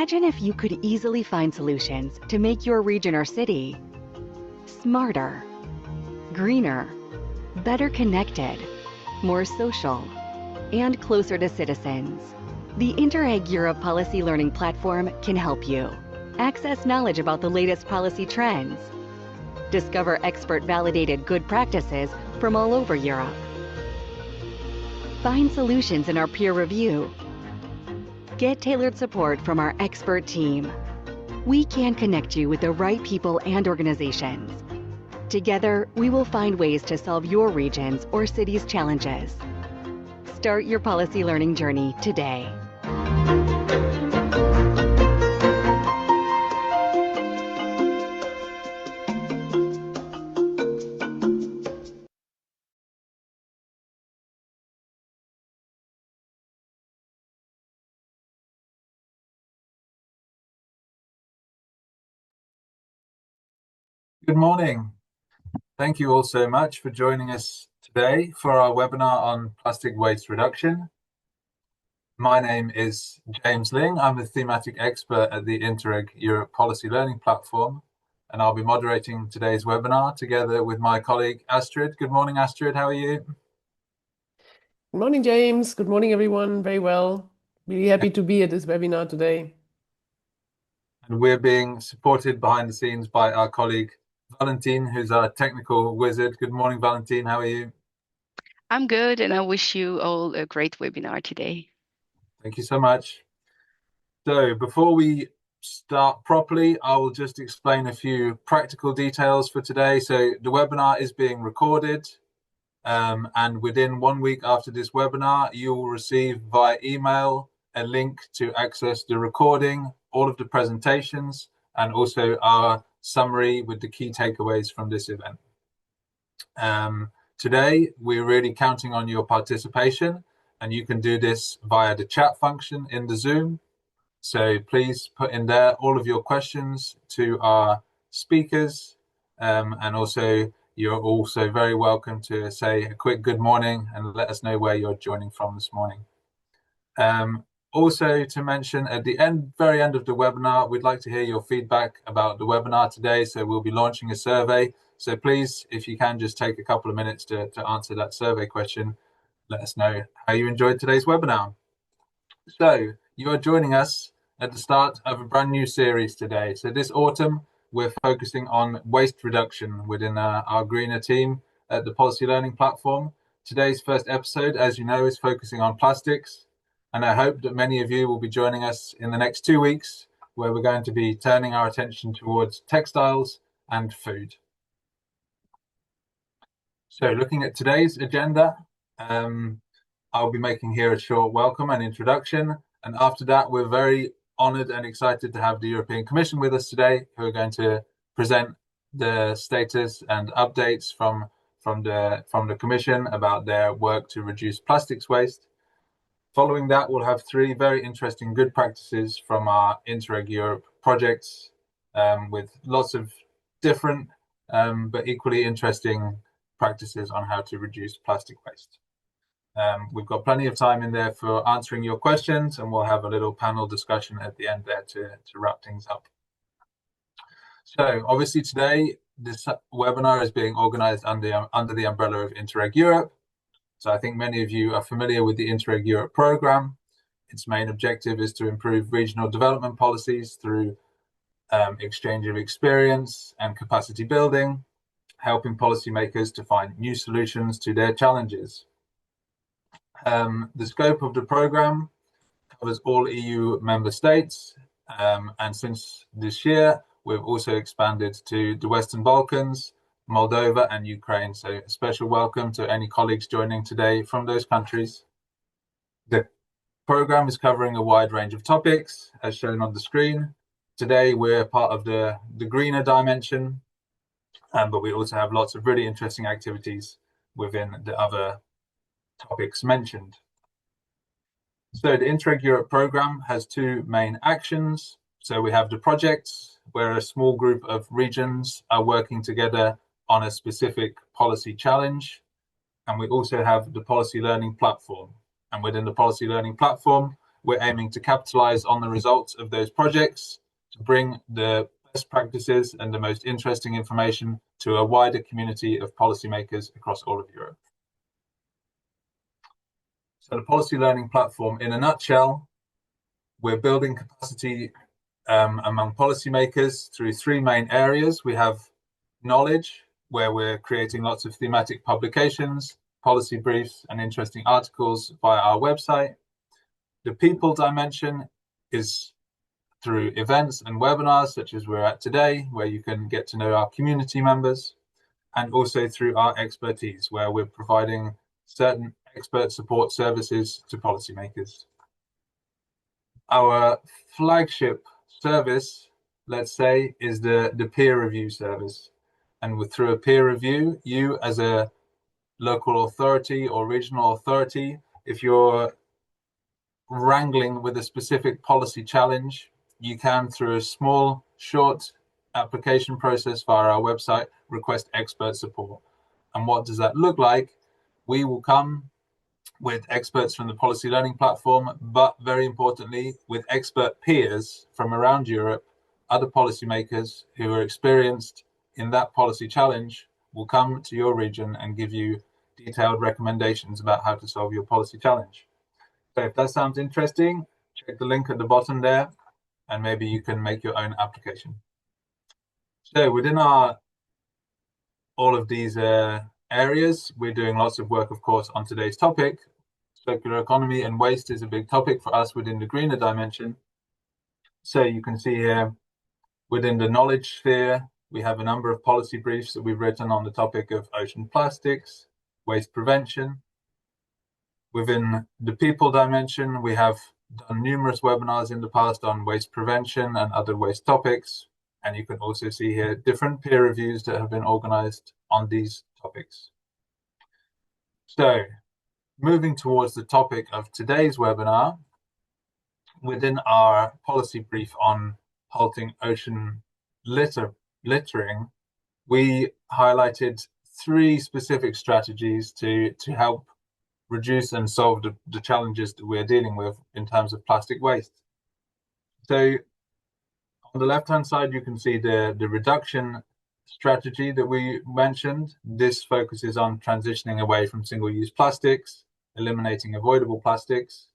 Imagine if you could easily find solutions to make your region or city smarter, greener, better connected, more social, and closer to citizens. The Interreg Europe Policy Learning Platform can help you. Access knowledge about the latest policy trends. Discover expert-validated good practices from all over Europe. Find solutions in our peer review. Get tailored support from our expert team. We can connect you with the right people and organizations. Together, we will find ways to solve your region's or city's challenges. Start your policy learning journey today. Good morning. Thank you all so much for joining us today for our webinar on plastic waste reduction. My name is James Ling. I'm a thematic expert at the Interreg Europe Policy Learning Platform, and I'll be moderating today's webinar together with my colleague Astrid. Good morning, Astrid. How are you? Good morning, James. Good morning, everyone. Very well. Really happy to be at this webinar today. And we're being supported behind the scenes by our colleague Valentin, who's our technical wizard. Good morning, Valentin. How are you? I'm good, and I wish you all a great webinar today. Thank you so much. So before we start properly, I will just explain a few practical details for today. So the webinar is being recorded, and within 1 week after this webinar, you will receive via email a link to access the recording, all of the presentations, and also our summary with the key takeaways from this event. Today, we're really counting on your participation, and you can do this via the chat function in the Zoom. So please put in there all of your questions to our speakers, and also you're also very welcome to say a quick good morning and let us know where you're joining from this morning. Also to mention at the very end of the webinar, we'd like to hear your feedback about the webinar today. So we'll be launching a survey. So please, if you can just take a couple of minutes to answer that survey question, let us know how you enjoyed today's webinar. So you are joining us at the start of a brand new series today. So this autumn, we're focusing on waste reduction within our greener team at the Policy Learning Platform. Today's first episode, as you know, is focusing on plastics. And I hope that many of you will be joining us in the next 2 weeks, where we're going to be turning our attention towards textiles and food. So looking at today's agenda, I'll be making here a short welcome and introduction. And after that, we're very honored and excited to have the European Commission with us today, who are going to present the status and updates from the Commission about their work to reduce plastics waste. Following that, we'll have 3 very interesting good practices from our Interreg Europe projects, with lots of different but equally interesting practices on how to reduce plastic waste. We've got plenty of time in there for answering your questions, and we'll have a little panel discussion at the end there to wrap things up. So obviously today, this webinar is being organized under the umbrella of Interreg Europe. So I think many of you are familiar with the Interreg Europe program. Its main objective is to improve regional development policies through exchange of experience and capacity building, helping policymakers to find new solutions to their challenges. The scope of the program covers all EU member states, and since this year, we've also expanded to the Western Balkans, Moldova and Ukraine. So a special welcome to any colleagues joining today from those countries. The program is covering a wide range of topics, as shown on the screen. Today, we're part of the greener dimension, but we also have lots of really interesting activities within the other topics mentioned. So the Interreg Europe program has 2 main actions. So we have the projects, where a small group of regions are working together on a specific policy challenge. And we also have the Policy Learning Platform. And within the Policy Learning Platform, we're aiming to capitalize on the results of those projects to bring the best practices and the most interesting information to a wider community of policymakers across all of Europe. So the policy learning platform, in a nutshell, we're building capacity among policymakers through three main areas. We have knowledge, where we're creating lots of thematic publications, policy briefs, and interesting articles via our website. The people dimension is through events and webinars, such as we're at today, where you can get to know our community members, and also through our expertise, where we're providing certain expert support services to policymakers. Our flagship service, let's say, is the peer review service. And through a peer review, you as a local authority or regional authority, if you're wrangling with a specific policy challenge, you can, through a small, short application process via our website, request expert support. And what does that look like? We will come with experts from the policy learning platform, but very importantly, with expert peers from around Europe, other policymakers who are experienced in that policy challenge will come to your region and give you detailed recommendations about how to solve your policy challenge. So if that sounds interesting, check the link at the bottom there, and maybe you can make your own application. So within all of these areas, we're doing lots of work, of course, on today's topic. Circular economy and waste is a big topic for us within the greener dimension. So you can see here, within the knowledge sphere, we have a number of policy briefs that we've written on the topic of ocean plastics, waste prevention. Within the people dimension, we have done numerous webinars in the past on waste prevention and other waste topics. And you can also see here different peer reviews that have been organized on these topics. So, moving towards the topic of today's webinar, within our policy brief on halting ocean littering, we highlighted three specific strategies to help reduce and solve the challenges that we're dealing with in terms of plastic waste. So on the left-hand side, you can see the reduction strategy that we mentioned. This focuses on transitioning away from single-use plastics, eliminating avoidable plastics.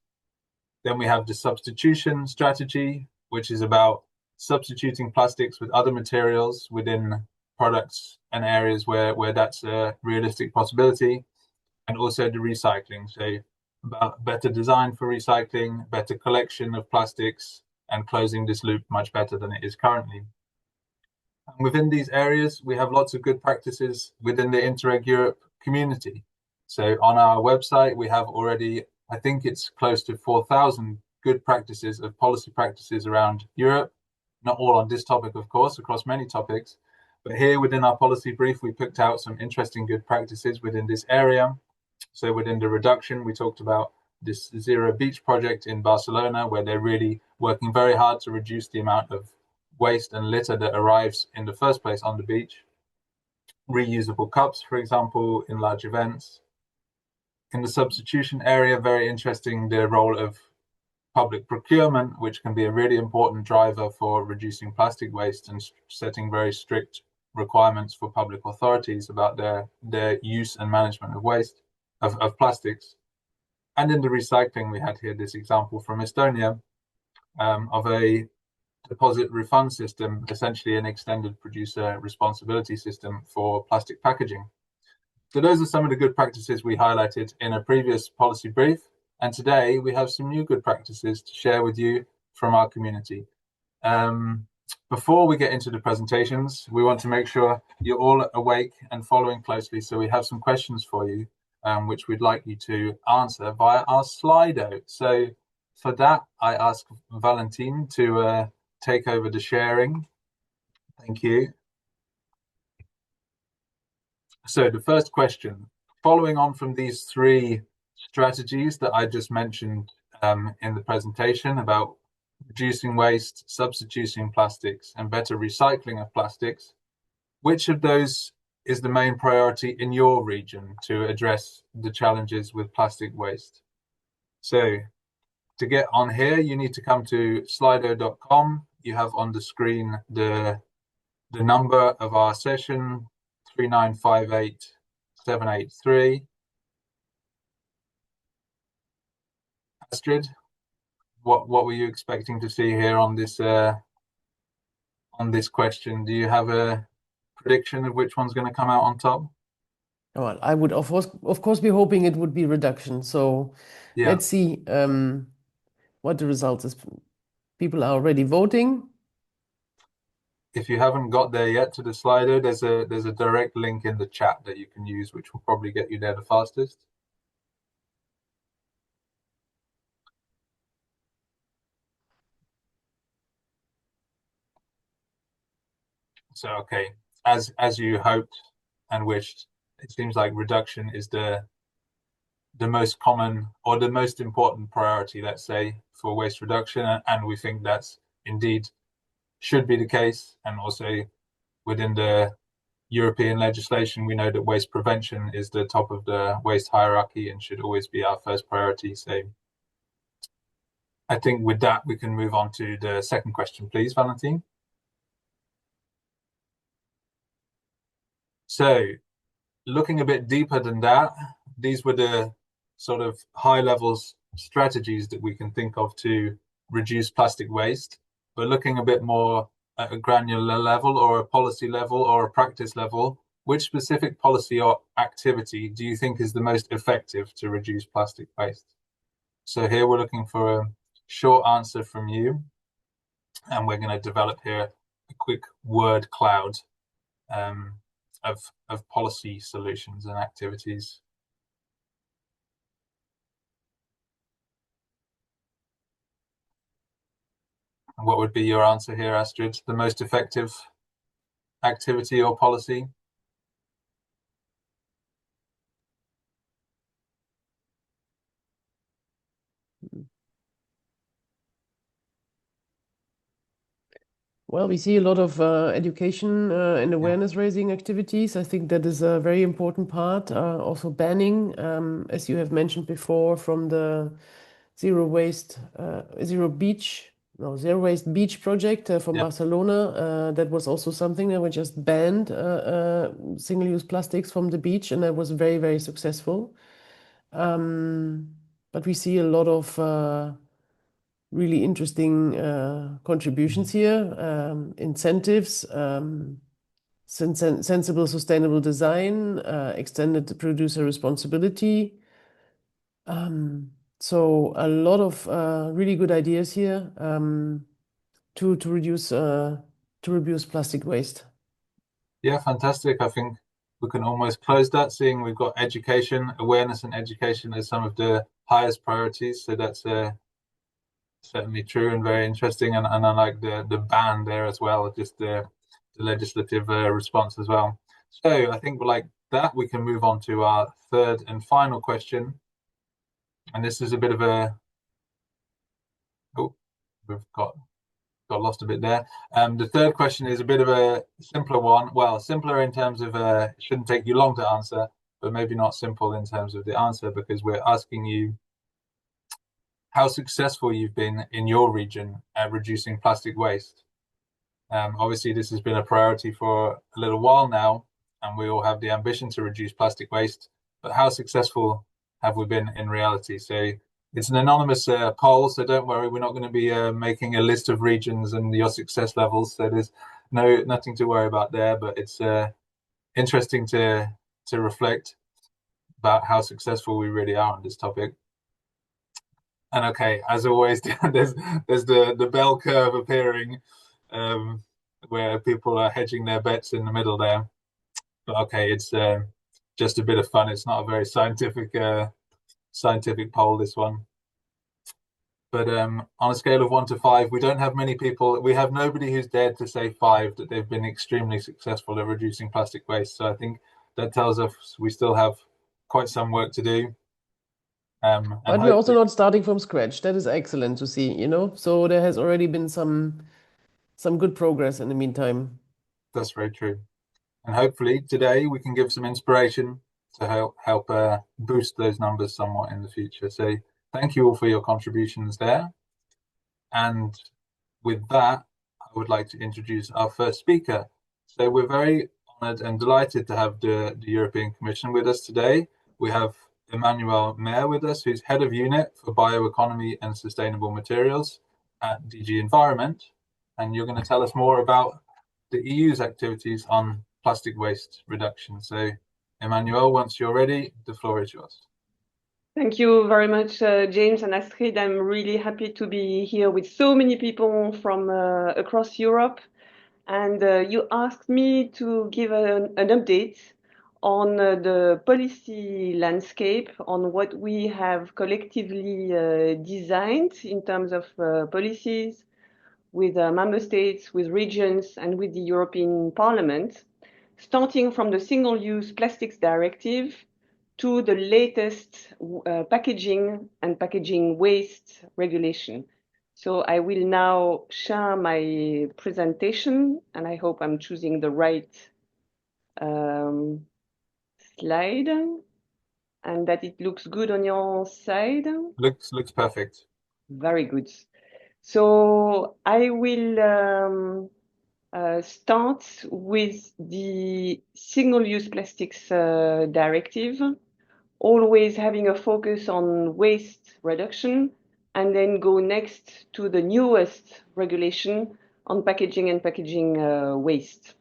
Then we have the substitution strategy, which is about substituting plastics with other materials within products and areas where that's a realistic possibility. And also the recycling, so about better design for recycling, better collection of plastics, and closing this loop much better than it is currently. And within these areas, we have lots of good practices within the Interreg Europe community. So on our website, we have already, I think it's close to 4,000 good practices of policy practices around Europe, not all on this topic, of course, across many topics. But here within our policy brief, we picked out some interesting good practices within this area. So within the reduction, we talked about this Zero Beach project in Barcelona, where they're really working very hard to reduce the amount of waste and litter that arrives in the first place on the beach. Reusable cups, for example, in large events. In the substitution area, very interesting, the role of public procurement, which can be a really important driver for reducing plastic waste and setting very strict requirements for public authorities about their use and management of waste, of plastics. And in the recycling, we had here this example from Estonia of a deposit refund system, essentially an extended producer responsibility system for plastic packaging. So those are some of the good practices we highlighted in a previous policy brief. And today we have some new good practices to share with you from our community. Before we get into the presentations, we want to make sure you're all awake and following closely. So we have some questions for you, which we'd like you to answer via our Slido. So for that, I ask Valentin to take over the sharing. Thank you. So the first question, following on from these three strategies that I just mentioned in the presentation about reducing waste, substituting plastics, and better recycling of plastics, which of those is the main priority in your region to address the challenges with plastic waste? So to get on here, you need to come to slido.com. You have on the screen the number of our session, 3958783. Astrid, what were you expecting to see here on this question? Do you have a prediction of which one's going to come out on top? Well, I would of course be hoping it would be reduction. So Yeah. let's see what the result is. People are already voting. If you haven't got there yet to the Slido, there's a direct link in the chat that you can use, which will probably get you there the fastest. So okay, as you hoped and wished, it seems like reduction is the most common or the most important priority, let's say, for waste reduction, and we think that's indeed should be the case. And also within the European legislation, we know that waste prevention is the top of the waste hierarchy and should always be our first priority. So I think with that, we can move on to the second question, please, Valentine. So looking a bit deeper than that, these were the sort of high levels strategies that we can think of to reduce plastic waste. But looking a bit more at a granular level or a policy level or a practice level, which specific policy or activity do you think is the most effective to reduce plastic waste? So here we're looking for a short answer from you, and we're going to develop here a quick word cloud of policy solutions and activities. And what would be your answer here, Astrid? The most effective activity or policy? Well, we see a lot of education and awareness raising activities. I think that is a very important part. Also banning, as you have mentioned before, from the zero waste beach project from Barcelona. That was also something that we just banned single-use plastics from the beach, and that was very, very successful. But we see a lot of really interesting contributions here, incentives, sensible, sustainable design, extended producer responsibility. So a lot of really good ideas here to reduce plastic waste. Yeah, fantastic. I think we can almost close that, seeing we've got education, awareness and education as some of the highest priorities. So that's certainly true and very interesting. And I like the ban there as well, just the legislative response as well. So I think like that, we can move on to our third and final question. And this is a bit of a, we've got lost a bit there. The third question is a bit of a simpler one. Well, simpler in terms of it shouldn't take you long to answer, but maybe not simple in terms of the answer, because we're asking you how successful you've been in your region at reducing plastic waste. Obviously, this has been a priority for a little while now, and we all have the ambition to reduce plastic waste, but how successful have we been in reality? So it's an anonymous poll, so don't worry, we're not going to be making a list of regions and your success levels, so there's nothing to worry about there, but it's interesting to reflect about how successful we really are on this topic. And okay, as always, there's the bell curve appearing, where people are hedging their bets in the middle there. But okay, it's just a bit of fun. It's not a very scientific poll, this one. But on a scale of 1 to 5, we don't have many people. We have nobody who's dared to say 5 that they've been extremely successful at reducing plastic waste. So I think that tells us we still have quite some work to do. But we're also not starting from scratch. That is excellent to see, So there has already been some good progress in the meantime. That's very true. And hopefully today we can give some inspiration to help boost those numbers somewhat in the future. So thank you all for your contributions there. And with that, I would like to introduce our first speaker. So we're very honored and delighted to have the European Commission with us today. We have Emmanuelle Maire with us, who's Head of Unit for Bioeconomy and Sustainable Materials at DG Environment. And you're going to tell us more about the EU's activities on plastic waste reduction. So Emmanuelle, once you're ready, the floor is yours. Thank you very much, James and Astrid. I'm really happy to be here with so many people from across Europe. And you asked me to give an update on the policy landscape, on what we have collectively designed in terms of policies with member states, with regions, and with the European Parliament, starting from the Single-Use Plastics Directive to the latest packaging and packaging waste regulation. So I will now share my presentation, and I hope I'm choosing the right slide and that it looks good on your side. Looks perfect. Very good. So I will start with the Single-Use Plastics Directive, always having a focus on waste reduction, and then go next to the newest regulation on packaging and packaging waste.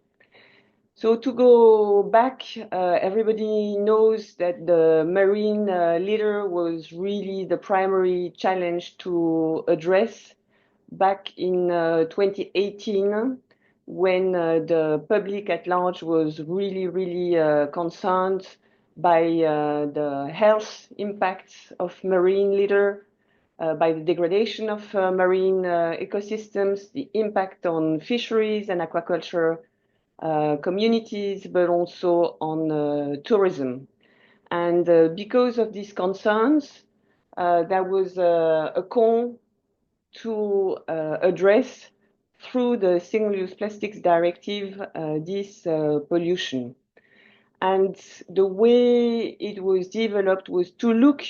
So to go back, everybody knows that the marine litter was really the primary challenge to address back in 2018, when the public at large was really concerned by the health impacts of marine litter, by the degradation of marine ecosystems, the impact on fisheries and aquaculture communities, but also on tourism. And because of these concerns, there was a call to address through the Single-Use Plastics Directive this pollution. And the way it was developed was to look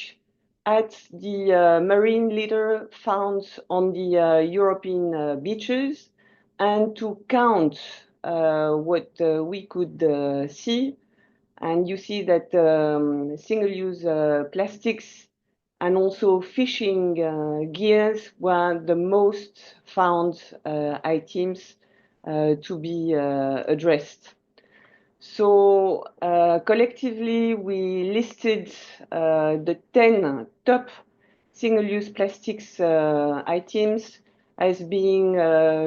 at the marine litter found on the European beaches and to count what we could see. And you see that single-use plastics and also fishing gears were the most found items to be addressed. So collectively, we listed the 10 top single-use plastics items as being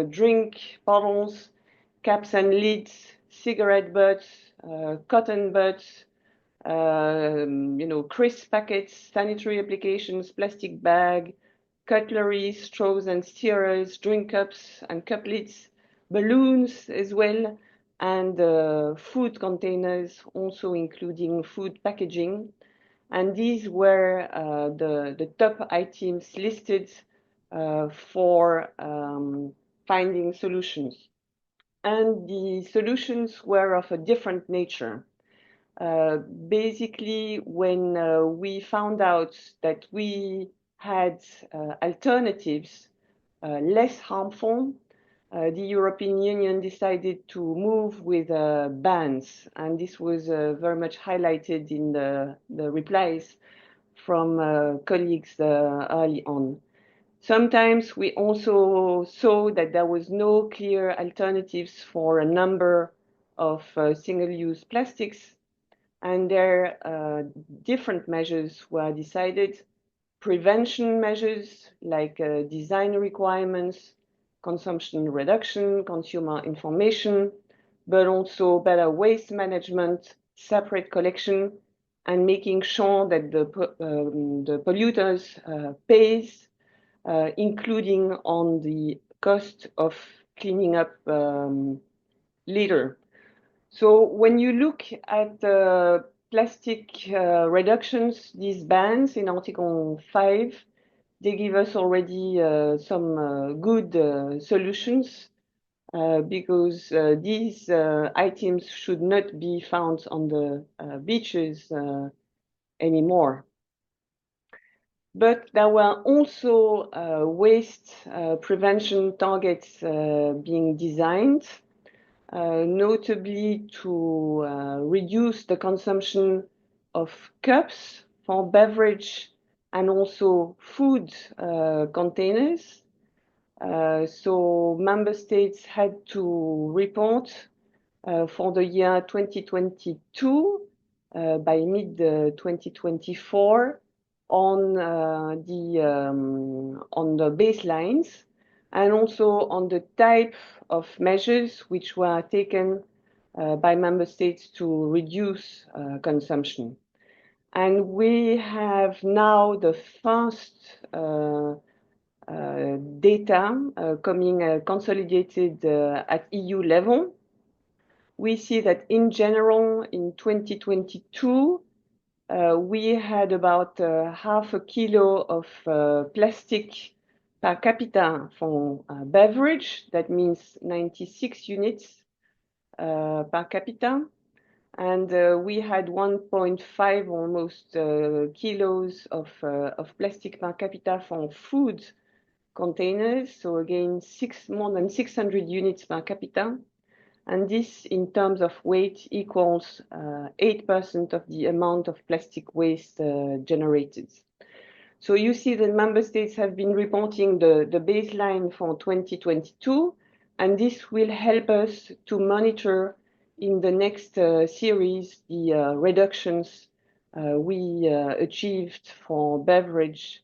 drink bottles, caps and lids, cigarette butts, cotton butts, crisp packets, sanitary applications, plastic bag, cutlery, straws and stirrers, drink cups and cup lids, balloons as well, and food containers, also including food packaging. And these were the top items listed for finding solutions. And the solutions were of a different nature. Basically, when we found out that we had alternatives less harmful, the European Union decided to move with bans, and this was very much highlighted in the replies from colleagues early on. Sometimes we also saw that there was no clear alternatives for a number of single-use plastics, and there different measures were decided. Prevention measures like design requirements, consumption reduction, consumer information, but also better waste management, separate collection, and making sure that the polluters pays, including on the cost of cleaning up litter. So when you look at plastic reductions, these bans in Article 5, they give us already some good solutions because these items should not be found on the beaches anymore. But there were also waste prevention targets being designed, notably to reduce the consumption of cups for beverage and also food containers. So member states had to report for the year 2022 by mid-2024 on the baselines and also on the type of measures which were taken by member states to reduce consumption. And we have now the first data coming consolidated at EU level. We see that in general, in 2022, we had about half a kilo of plastic per capita for beverage. That means 96 units per capita. And we had 1.5 almost kilos of plastic per capita for food containers. So again, more than 600 units per capita. And this, in terms of weight, equals 8% of the amount of plastic waste generated. So you see that member states have been reporting the baseline for 2022, and this will help us to monitor in the next series the reductions we achieved for beverage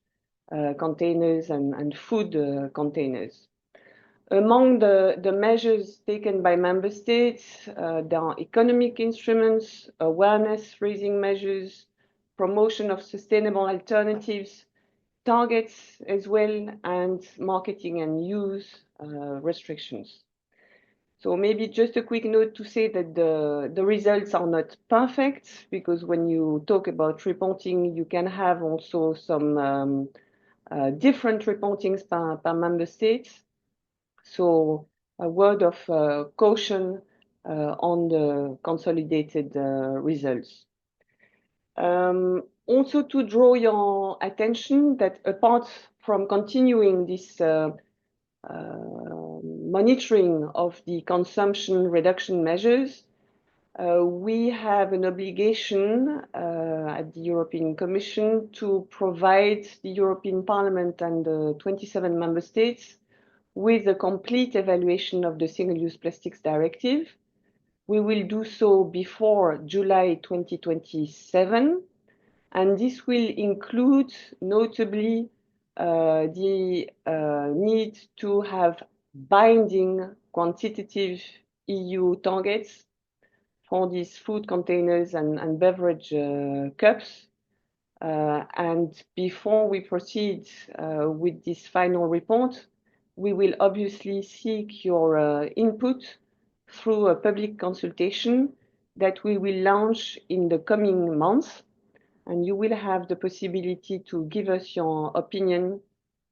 containers and food containers. Among the measures taken by member states, there are economic instruments, awareness-raising measures, promotion of sustainable alternatives, targets as well, and marketing and use restrictions. So maybe just a quick note to say that the results are not perfect, because when you talk about reporting, you can have also some different reportings per member state. So a word of caution on the consolidated results. Also to draw your attention that apart from continuing this monitoring of the consumption reduction measures, we have an obligation at the European Commission to provide the European Parliament and the 27 member states with a complete evaluation of the Single-Use Plastics Directive. We will do so before July 2027, and this will include notably the need to have binding quantitative EU targets for these food containers and beverage cups. And before we proceed with this final report, we will obviously seek your input through a public consultation that we will launch in the coming months. And you will have the possibility to give us your opinion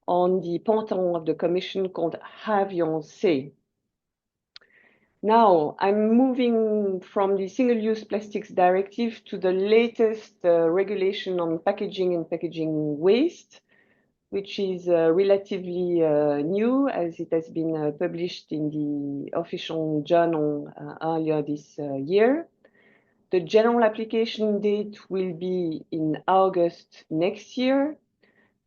on the portal of the Commission called Have Your Say. Now, I'm moving from the Single-Use Plastics Directive to the latest regulation on packaging and packaging waste, which is relatively new, as it has been published in the official journal earlier this year. The general application date will be in August next year.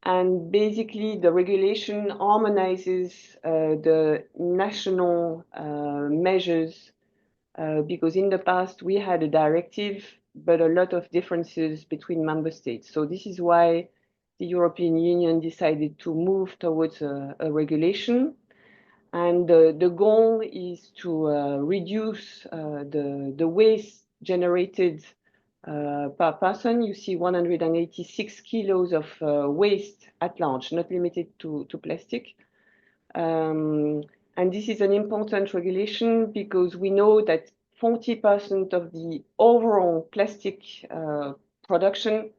And basically, the regulation harmonizes the national measures because in the past we had a directive, but a lot of differences between member states. So this is why the European Union decided to move towards a regulation. And the goal is to reduce the waste generated per person. You see 186 kilos of waste at large, not limited to plastic. And this is an important regulation because we know that 40% of the overall plastic production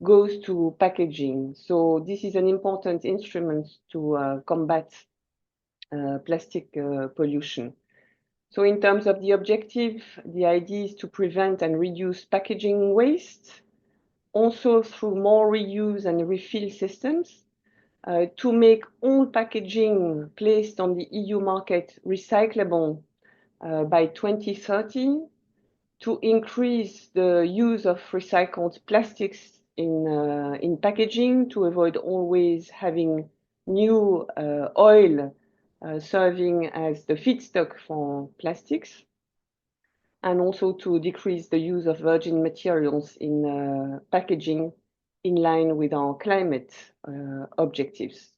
goes to packaging. So this is an important instrument to combat plastic pollution. So in terms of the objective, the idea is to prevent and reduce packaging waste, also through more reuse and refill systems, to make all packaging placed on the EU market recyclable by 2030, to increase the use of recycled plastics in packaging, to avoid always having new oil serving as the feedstock for plastics, and also to decrease the use of virgin materials in packaging in line with our climate objectives.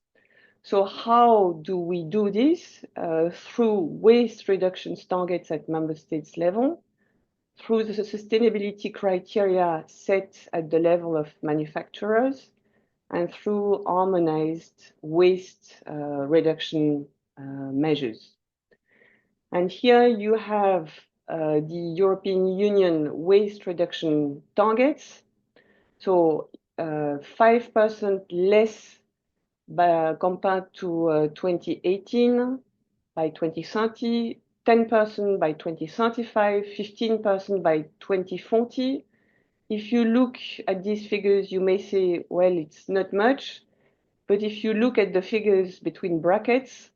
So how do we do this? Through waste reduction targets at member states level, through the sustainability criteria set at the level of manufacturers, and through harmonized waste reduction measures. And here you have the European Union waste reduction targets. So 5% less compared to 2018 by 2030, 10% by 2035, 15% by 2040. If you look at these figures, you may say, well, it's not much. But if you look at the figures between brackets,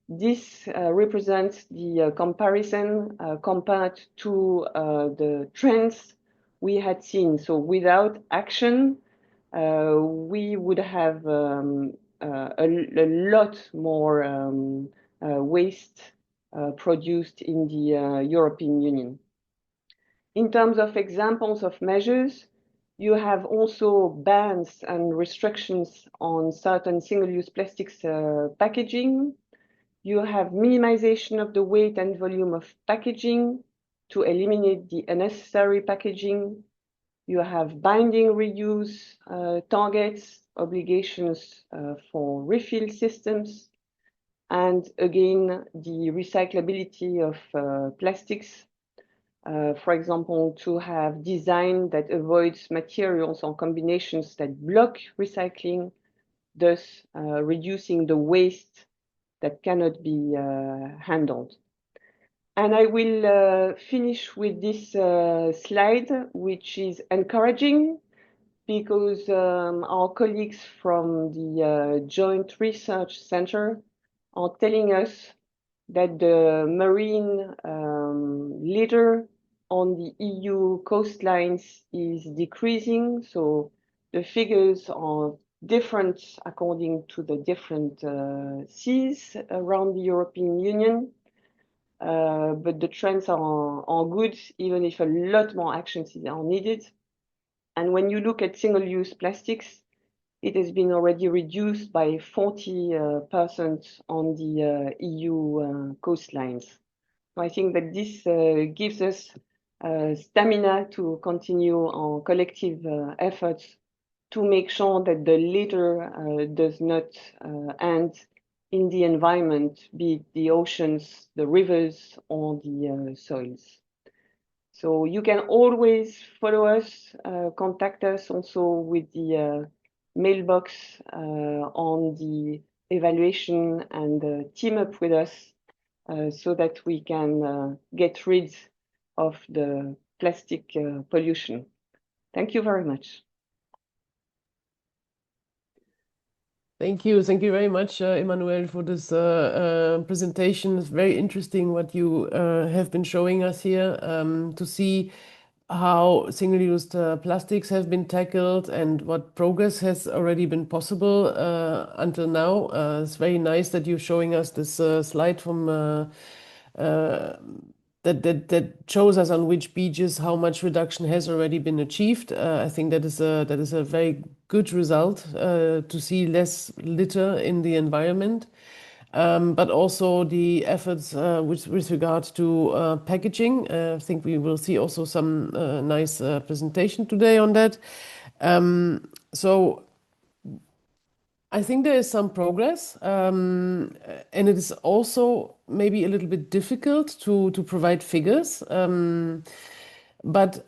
this represents the comparison compared to the trends we had seen. So without action, we would have a lot more waste produced in the European Union. In terms of examples of measures, you have also bans and restrictions on certain single-use plastics packaging. You have minimization of the weight and volume of packaging to eliminate the unnecessary packaging. You have binding reuse targets, obligations for refill systems, and again, the recyclability of plastics. For example, to have design that avoids materials or combinations that block recycling, thus reducing the waste that cannot be handled. And I will finish with this slide, which is encouraging because our colleagues from the Joint Research Center are telling us that the marine litter on the EU coastlines is decreasing. So the figures are different according to the different seas around the European Union. But the trends are good, even if a lot more actions are needed. And when you look at single-use plastics, it has been already reduced by 40% on the EU coastlines. So I think that this gives us stamina to continue our collective efforts to make sure that the litter does not end in the environment, be it the oceans, the rivers, or the soils. So you can always follow us, contact us also with the mailbox on the evaluation and team up with us so that we can get rid of the plastic pollution. Thank you very much. Thank you very much, Emmanuelle, for this presentation. It's very interesting what you have been showing us here to see how single-use plastics have been tackled and what progress has already been possible until now. It's very nice that you're showing us this slide from that shows us on which beaches how much reduction has already been achieved. I think that is a very good result to see less litter in the environment. But also the efforts with regard to packaging. I think we will see also some nice presentation today on that. So I think there is some progress, and it is also maybe a little bit difficult to provide figures. But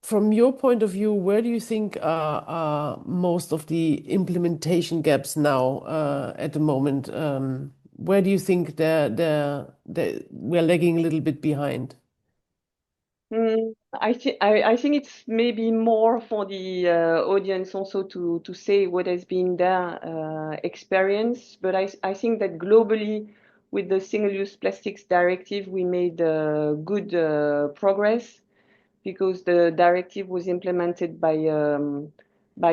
from your point of view, where do you think are most of the implementation gaps now at the moment? Where do you think we're lagging a little bit behind? I think it's maybe more for the audience also to say what has been their experience. But I think that globally, with the Single-Use Plastics Directive, we made good progress, because the directive was implemented by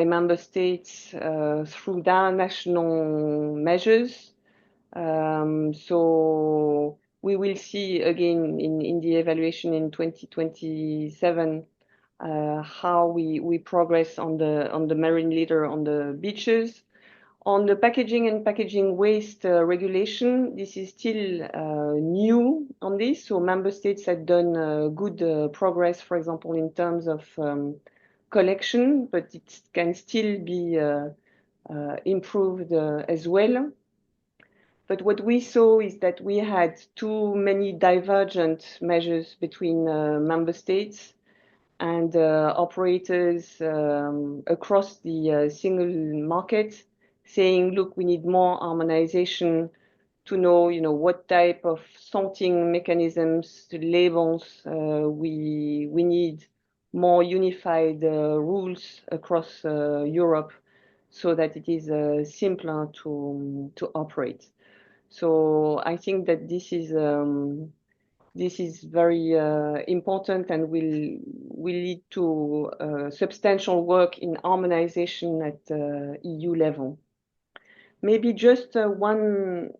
member states through their national measures. So we will see again in the evaluation in 2027 how we progress on the marine litter on the beaches. On the packaging and packaging waste regulation, this is still new on this. So member states have done good progress, for example, in terms of collection, but it can still be improved as well. But what we saw is that we had too many divergent measures between member states and operators across the single market, saying, look, we need more harmonization to know, what type of sorting mechanisms, labels we need, more unified rules across Europe, so that it is simpler to operate. So I think that this is very important and will lead to substantial work in harmonization at EU level. Maybe just one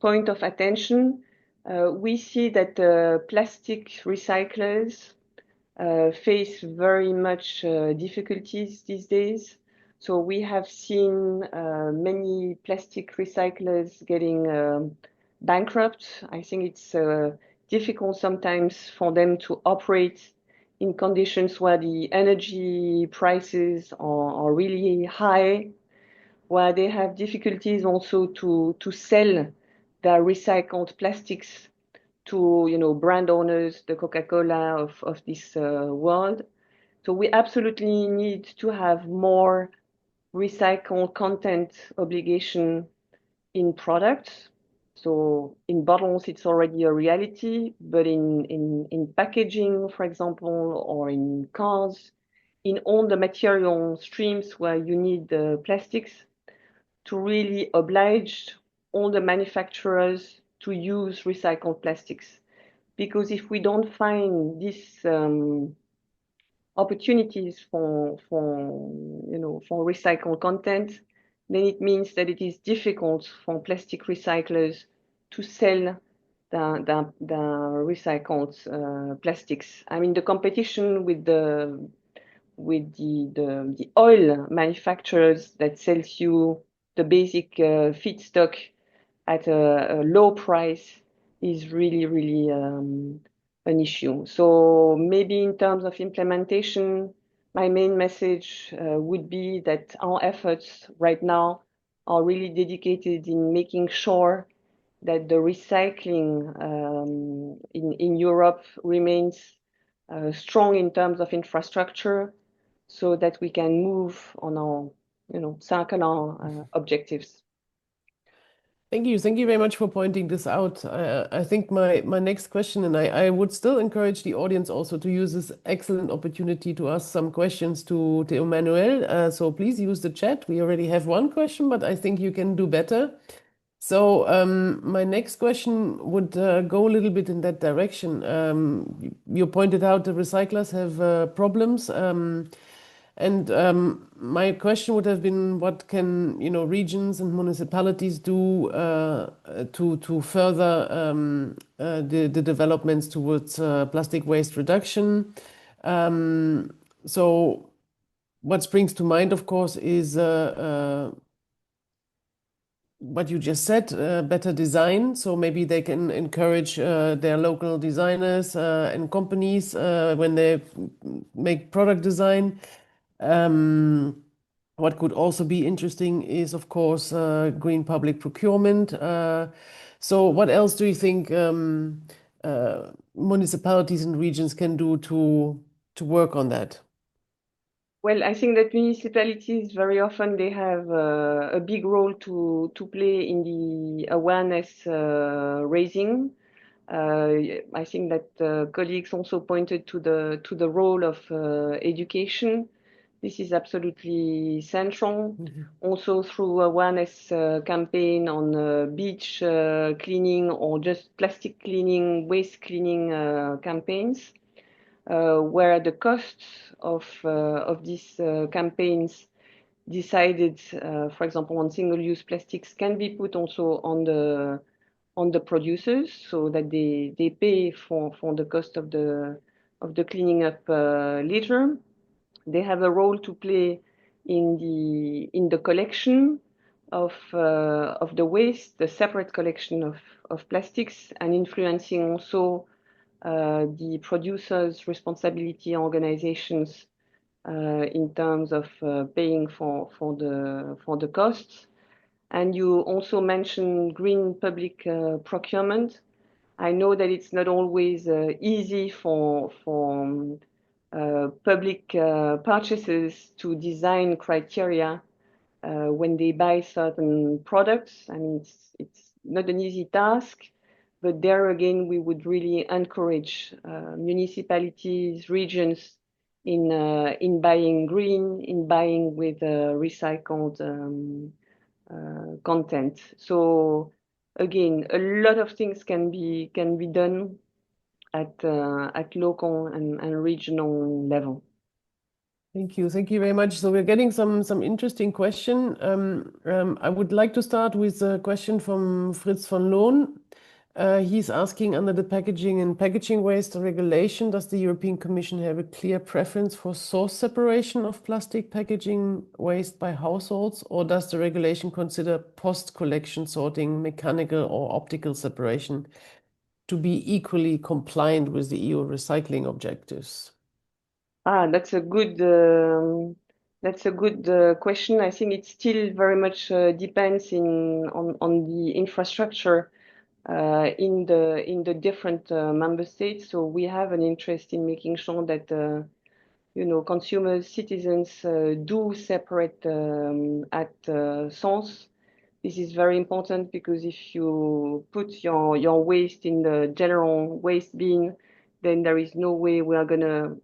point of attention. We see that plastic recyclers face very much difficulties these days. So we have seen many plastic recyclers getting bankrupt. I think it's difficult sometimes for them to operate in conditions where the energy prices are really high, where they have difficulties also to sell their recycled plastics to brand owners, the Coca-Cola of this world. So we absolutely need to have more recycled content obligation in products. So in bottles, it's already a reality, but in packaging, for example, or in cars, in all the material streams where you need the plastics, to really oblige all the manufacturers to use recycled plastics. Because if we don't find these opportunities for recycled content, then it means that it is difficult for plastic recyclers to sell the recycled plastics. I mean, the competition with the oil manufacturers that sells you the basic feedstock at a low price is really an issue. So maybe in terms of implementation, my main message would be that our efforts right now are really dedicated in making sure that the recycling in Europe remains strong in terms of infrastructure, so that we can move on our circular objectives. Thank you. Thank you very much for pointing this out. I think my next question, and I would still encourage the audience also to use this excellent opportunity to ask some questions to Emmanuelle. So please use the chat. We already have one question, but I think you can do better. So my next question would go a little bit in that direction. You pointed out the recyclers have problems. And my question would have been, what can regions and municipalities do to further the developments towards plastic waste reduction? So what springs to mind, of course, is what you just said, better design. So maybe they can encourage their local designers and companies when they make product design. What could also be interesting is, of course, green public procurement. So what else do you think municipalities and regions can do to work on that? Well, I think that municipalities very often they have a big role to play in the awareness raising. I think that colleagues also pointed to the role of education. This is absolutely central. Also through awareness campaign on beach cleaning or just plastic cleaning, waste cleaning campaigns, where the costs of these campaigns decided, for example, on single-use plastics can be put also on the producers, so that they pay for the cost of the cleaning up litter. They have a role to play in the collection of the waste, the separate collection of plastics, and influencing also the producers' responsibility organizations in terms of paying for the costs. And you also mentioned green public procurement. I know that it's not always easy for public purchasers to design criteria when they buy certain products. I mean, it's not an easy task, but there again, we would really encourage municipalities, regions in buying green, in buying with recycled content. So again, a lot of things can be done at local and regional level. Thank you very much. So we're getting some interesting question. I would like to start with a question from Fritz von Lohn. He's asking, under the packaging and packaging waste regulation, does the European Commission have a clear preference for source separation of plastic packaging waste by households, or does the regulation consider post-collection sorting, mechanical or optical separation to be equally compliant with the EU recycling objectives? That's a good question. I think it still very much depends on the infrastructure in the different member states. So we have an interest in making sure that consumers, citizens do separate at source. This is very important, because if you put your waste in the general waste bin, then there is no way we are gonna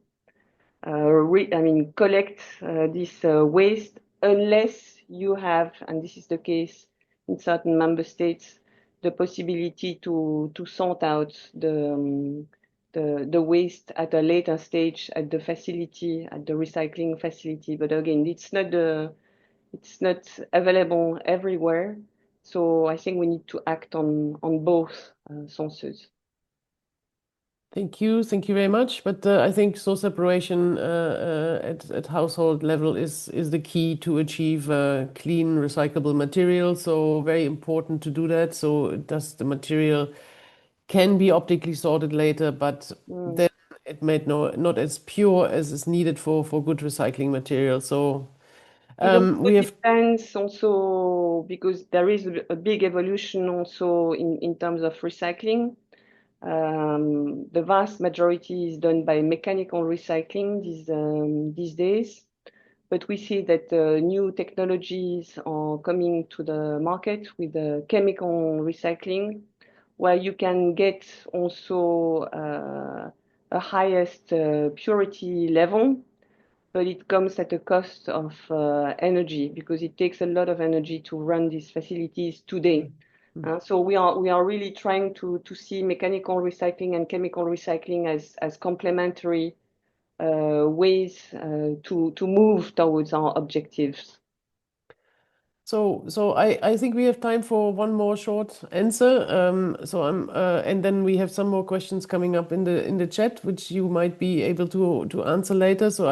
collect this waste unless you have, and this is the case in certain member states, the possibility to sort out the waste at a later stage at the facility, at the recycling facility. But again, it's not available everywhere. So I think we need to act on both sources. Thank you very much. But I think source separation at household level is the key to achieve clean, recyclable material. So very important to do that. So the material can be optically sorted later, but then it made not as pure as is needed for good recycling material. So we have depends also, because there is a big evolution also in terms of recycling. The vast majority is done by mechanical recycling these days, but we see that new technologies are coming to the market with chemical recycling, where you can get also a highest purity level, but it comes at a cost of energy, because it takes a lot of energy to run these facilities today. So we are really trying to see mechanical recycling and chemical recycling as complementary ways to move towards our objectives. So I think we have time for one more short answer. And then we have some more questions coming up in the chat, which you might be able to answer later. So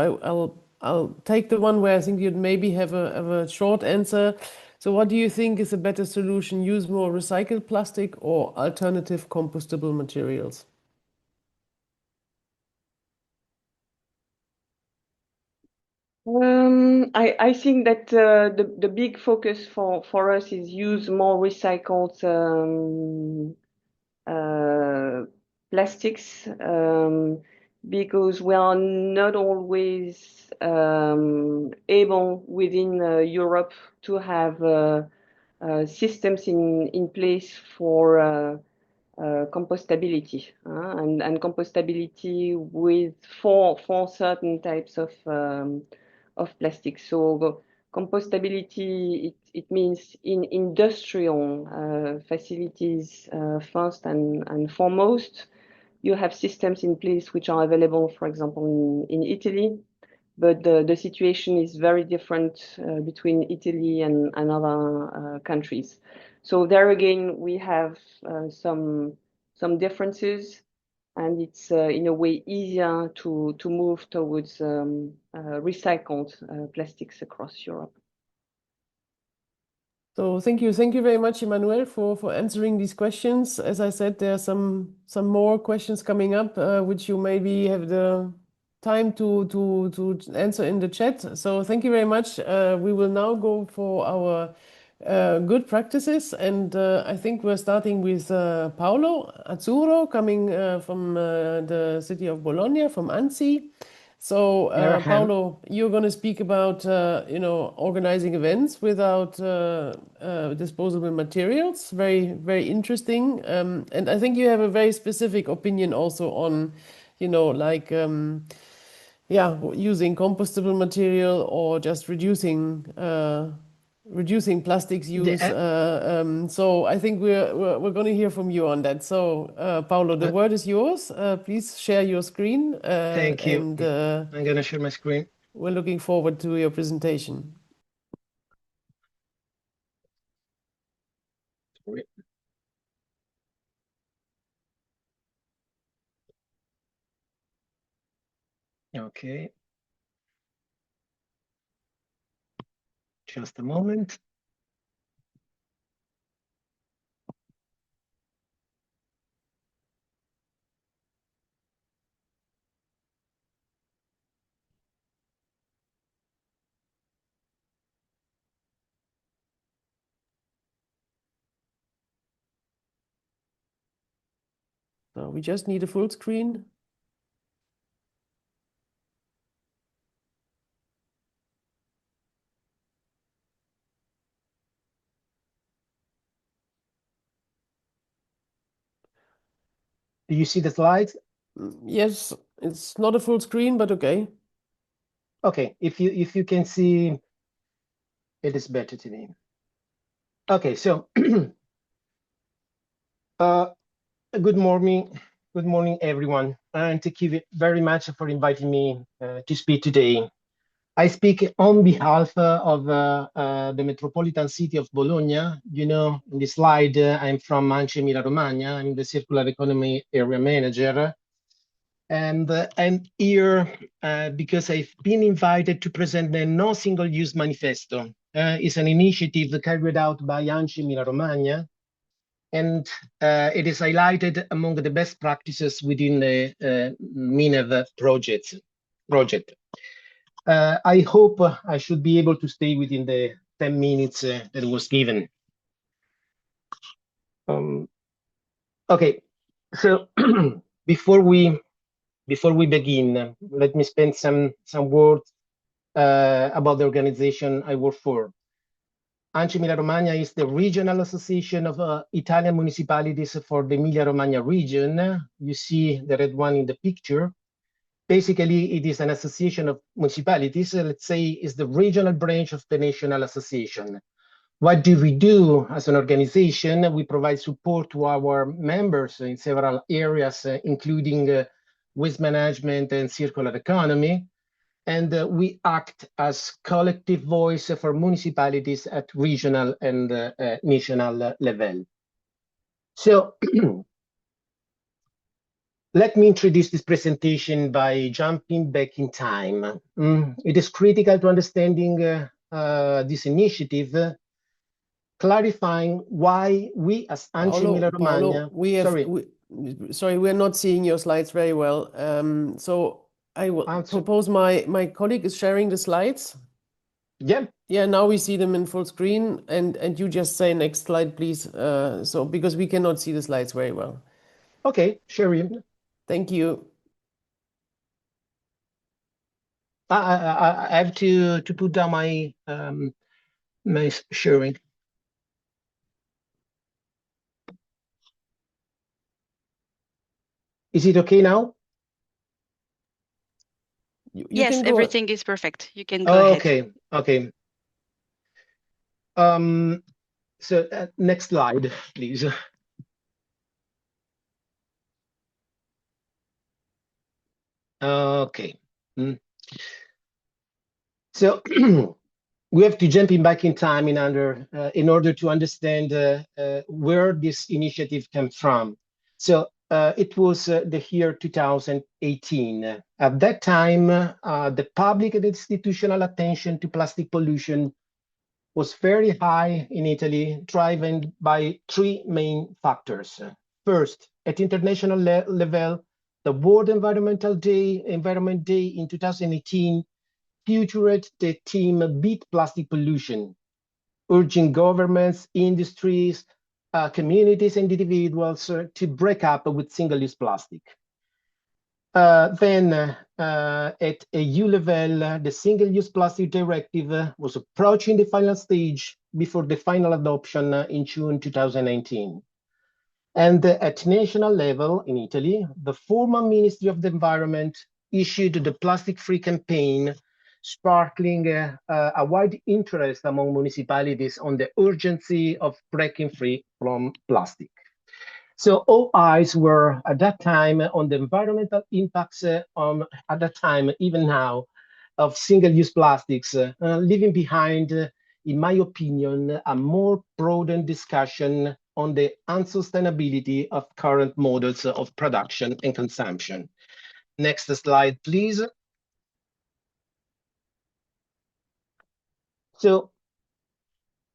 I'll take the one where I think you'd maybe have a short answer. So what do you think is a better solution? Use more recycled plastic or alternative compostable materials? I think that the big focus for us is use more recycled plastics, because we are not always able within Europe to have systems in place for compostability, and compostability with four certain types of plastic. So compostability, it means in industrial facilities first and foremost. You have systems in place which are available, for example, in Italy, but the situation is very different between Italy and other countries. So there again, we have some differences, and it's in a way easier to move towards recycled plastics across Europe. So thank you very much, Emmanuelle, for answering these questions. As I said, there are some more questions coming up, which you maybe have the time to answer in the chat. So thank you very much. We will now go for our good practices, and I think we're starting with Paolo Azzurro, coming from the city of Bologna, from ANSI. So, Paolo, you're going to speak about, organizing events without disposable materials. Very, very interesting. And I think you have a very specific opinion also on, using compostable material or just reducing plastics use. So I think we're going to hear from you on that. So, Paolo, the word is yours. Please share your screen. Thank you. And, I'm going to share my screen. We're looking forward to your presentation. Sorry. Okay. Just a moment. So we just need a full screen. Do you see the slides? Yes, it's not a full screen, but okay. Okay, if you can see, it is better to me. Okay, so good morning, everyone, and thank you very much for inviting me to speak today. I speak on behalf of the Metropolitan City of Bologna. You know, in this slide, I'm from Emilia-Romagna. I'm the Circular Economy Area Manager. And I'm here because I've been invited to present the No Single Use Manifesto. It's an initiative carried out by Emilia-Romagna, and it is highlighted among the best practices within the MINEV project. I hope I should be able to stay within the 10 minutes that was given. Okay, so before we begin, let me spend some words about the organization I work for. Emilia-Romagna is the regional association of Italian municipalities for the Emilia-Romagna region. You see the red one in the picture. Basically, it is an association of municipalities. Let's say is the regional branch of the national association. What do we do as an organization? We provide support to our members in several areas, including waste management and circular economy. And we act as collective voice for municipalities at regional and national level. So let me introduce this presentation by jumping back in time. It is critical to understanding this initiative, clarifying why we as Emilia-Romagna... Sorry, we're not seeing your slides very well. So I will suppose my colleague is sharing the slides. Yeah. Yeah, now we see them in full screen, and you just say next slide, please. So because we cannot see the slides very well. Okay, sure. Thank you. I have to put down my my sharing. Is it okay now? Yes, everything is perfect. You can go ahead. Okay, okay. So next slide, please. Okay. So we have to jump back in time in order to understand where this initiative came from. So it was the year 2018. At that time, the public and institutional attention to plastic pollution was very high in Italy, driven by three main factors. First, at international level, the World Environment Day in 2018 featured the theme Beat Plastic Pollution, urging governments, industries, communities, and individuals to break up with single-use plastic. Then at EU level, the Single-Use Plastic Directive was approaching the final stage before the final adoption in June 2019. And at national level in Italy, the former Ministry of the Environment issued the plastic-free campaign, sparkling a wide interest among municipalities on the urgency of breaking free from plastic. So all eyes were at that time on the environmental impacts at that time, even now, of single-use plastics, leaving behind, in my opinion, a more broadened discussion on the unsustainability of current models of production and consumption. Next slide, please. So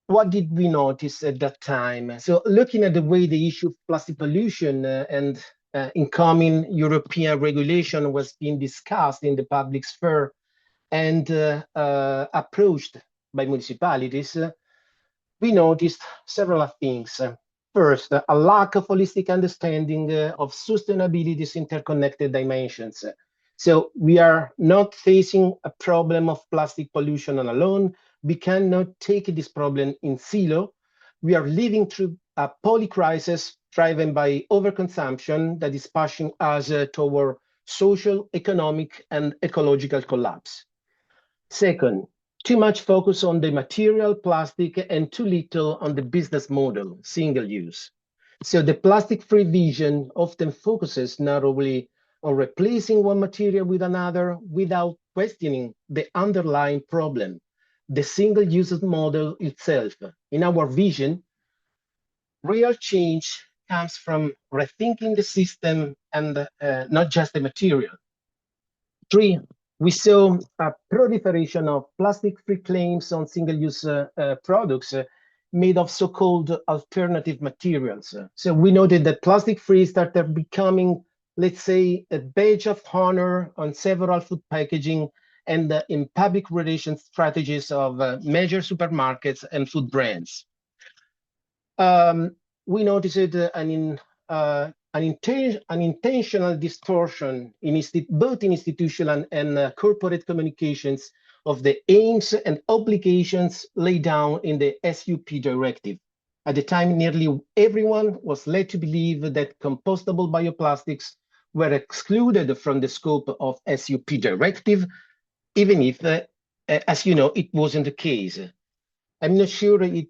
what did we notice at that time? So looking at the way the issue of plastic pollution and incoming European regulation was being discussed in the public sphere and approached by municipalities, we noticed several things. First, a lack of holistic understanding of sustainability's interconnected dimensions. So we are not facing a problem of plastic pollution alone. We cannot take this problem in silo. We are living through a polycrisis driven by overconsumption that is pushing us toward social, economic, and ecological collapse. Second, too much focus on the material plastic and too little on the business model, single use. So the plastic-free vision often focuses not only on replacing one material with another without questioning the underlying problem, the single-use model itself. In our vision, real change comes from rethinking the system and not just the material. Three, we saw a proliferation of plastic-free claims on single-use products made of so-called alternative materials. So we noted that plastic-free started becoming, let's say, a badge of honor on several food packaging and in public relations strategies of major supermarkets and food brands. We noticed an intentional distortion in both in institutional and corporate communications of the aims and obligations laid down in the SUP directive. At the time, nearly everyone was led to believe that compostable bioplastics were excluded from the scope of SUP directive, even if, as you know, it wasn't the case. I'm not sure if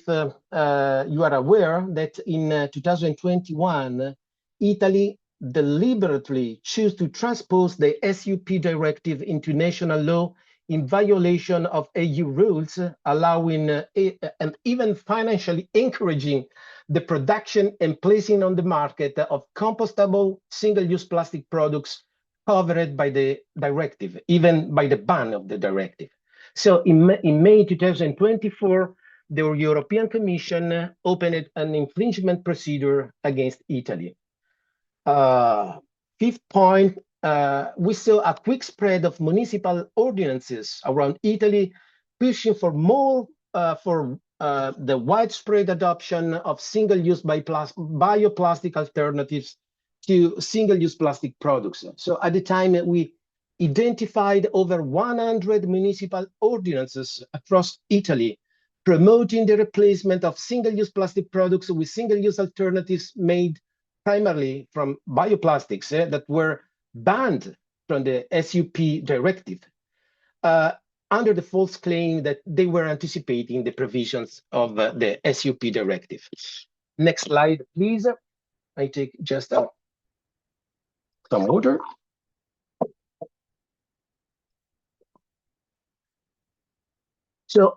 you are aware that in 2021, Italy deliberately chose to transpose the SUP directive into national law in violation of EU rules, allowing and even financially encouraging the production and placing on the market of compostable single-use plastic products covered by the directive, even by the ban of the directive. So in May 2024, the European Commission opened an infringement procedure against Italy. Fifth point, we saw a quick spread of municipal ordinances around Italy, pushing for more the widespread adoption of single-use bioplastic alternatives to single-use plastic products. So at the time, we identified over 100 municipal ordinances across Italy, promoting the replacement of single-use plastic products with single-use alternatives made primarily from bioplastics that were banned from the SUP directive under the false claim that they were anticipating the provisions of the SUP directive. Next slide, please. I take just some water. So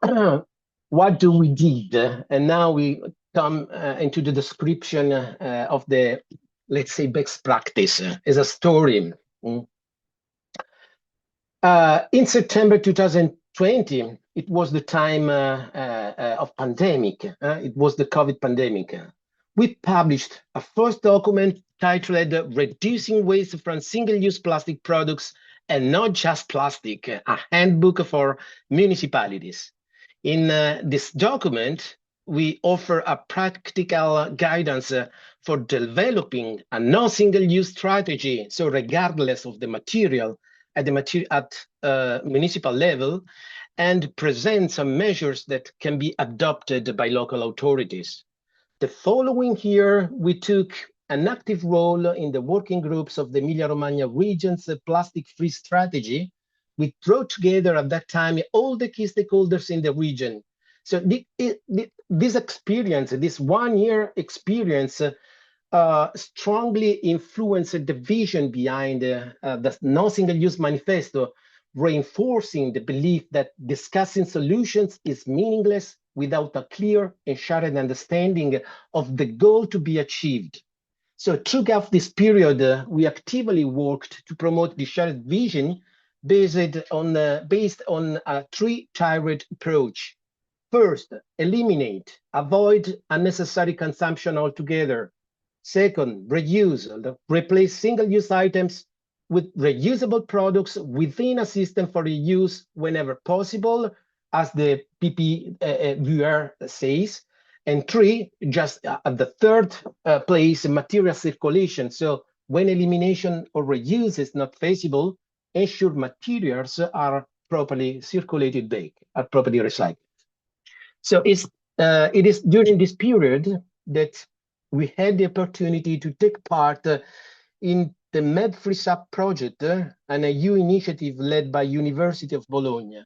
what do we did? And now we come into the description of the, let's say, best practice as a story. In September 2020, it was the time of pandemic. It was the COVID pandemic. We published a first document titled Reducing Waste from Single-Use Plastic Products and Not Just Plastic, a handbook for municipalities. In this document, we offer a practical guidance for developing a no-single-use strategy. So regardless of the material, at municipal level, and present some measures that can be adopted by local authorities. The following year, we took an active role in the working groups of the Emilia-Romagna region's plastic-free strategy. We brought together at that time all the key stakeholders in the region. So this experience, this one-year experience, strongly influenced the vision behind the No Single-Use Manifesto, reinforcing the belief that discussing solutions is meaningless without a clear and shared understanding of the goal to be achieved. So throughout this period, we actively worked to promote the shared vision based on a three-tiered approach. First, eliminate, avoid unnecessary consumption altogether. Second, reuse, replace single-use items with reusable products within a system for reuse whenever possible, as the PPWR says. And three, just at the third place, material circulation. So when elimination or reuse is not feasible, ensure materials are properly circulated back, are properly recycled. So it is during this period that we had the opportunity to take part in the MedFreeSub project, an EU initiative led by University of Bologna.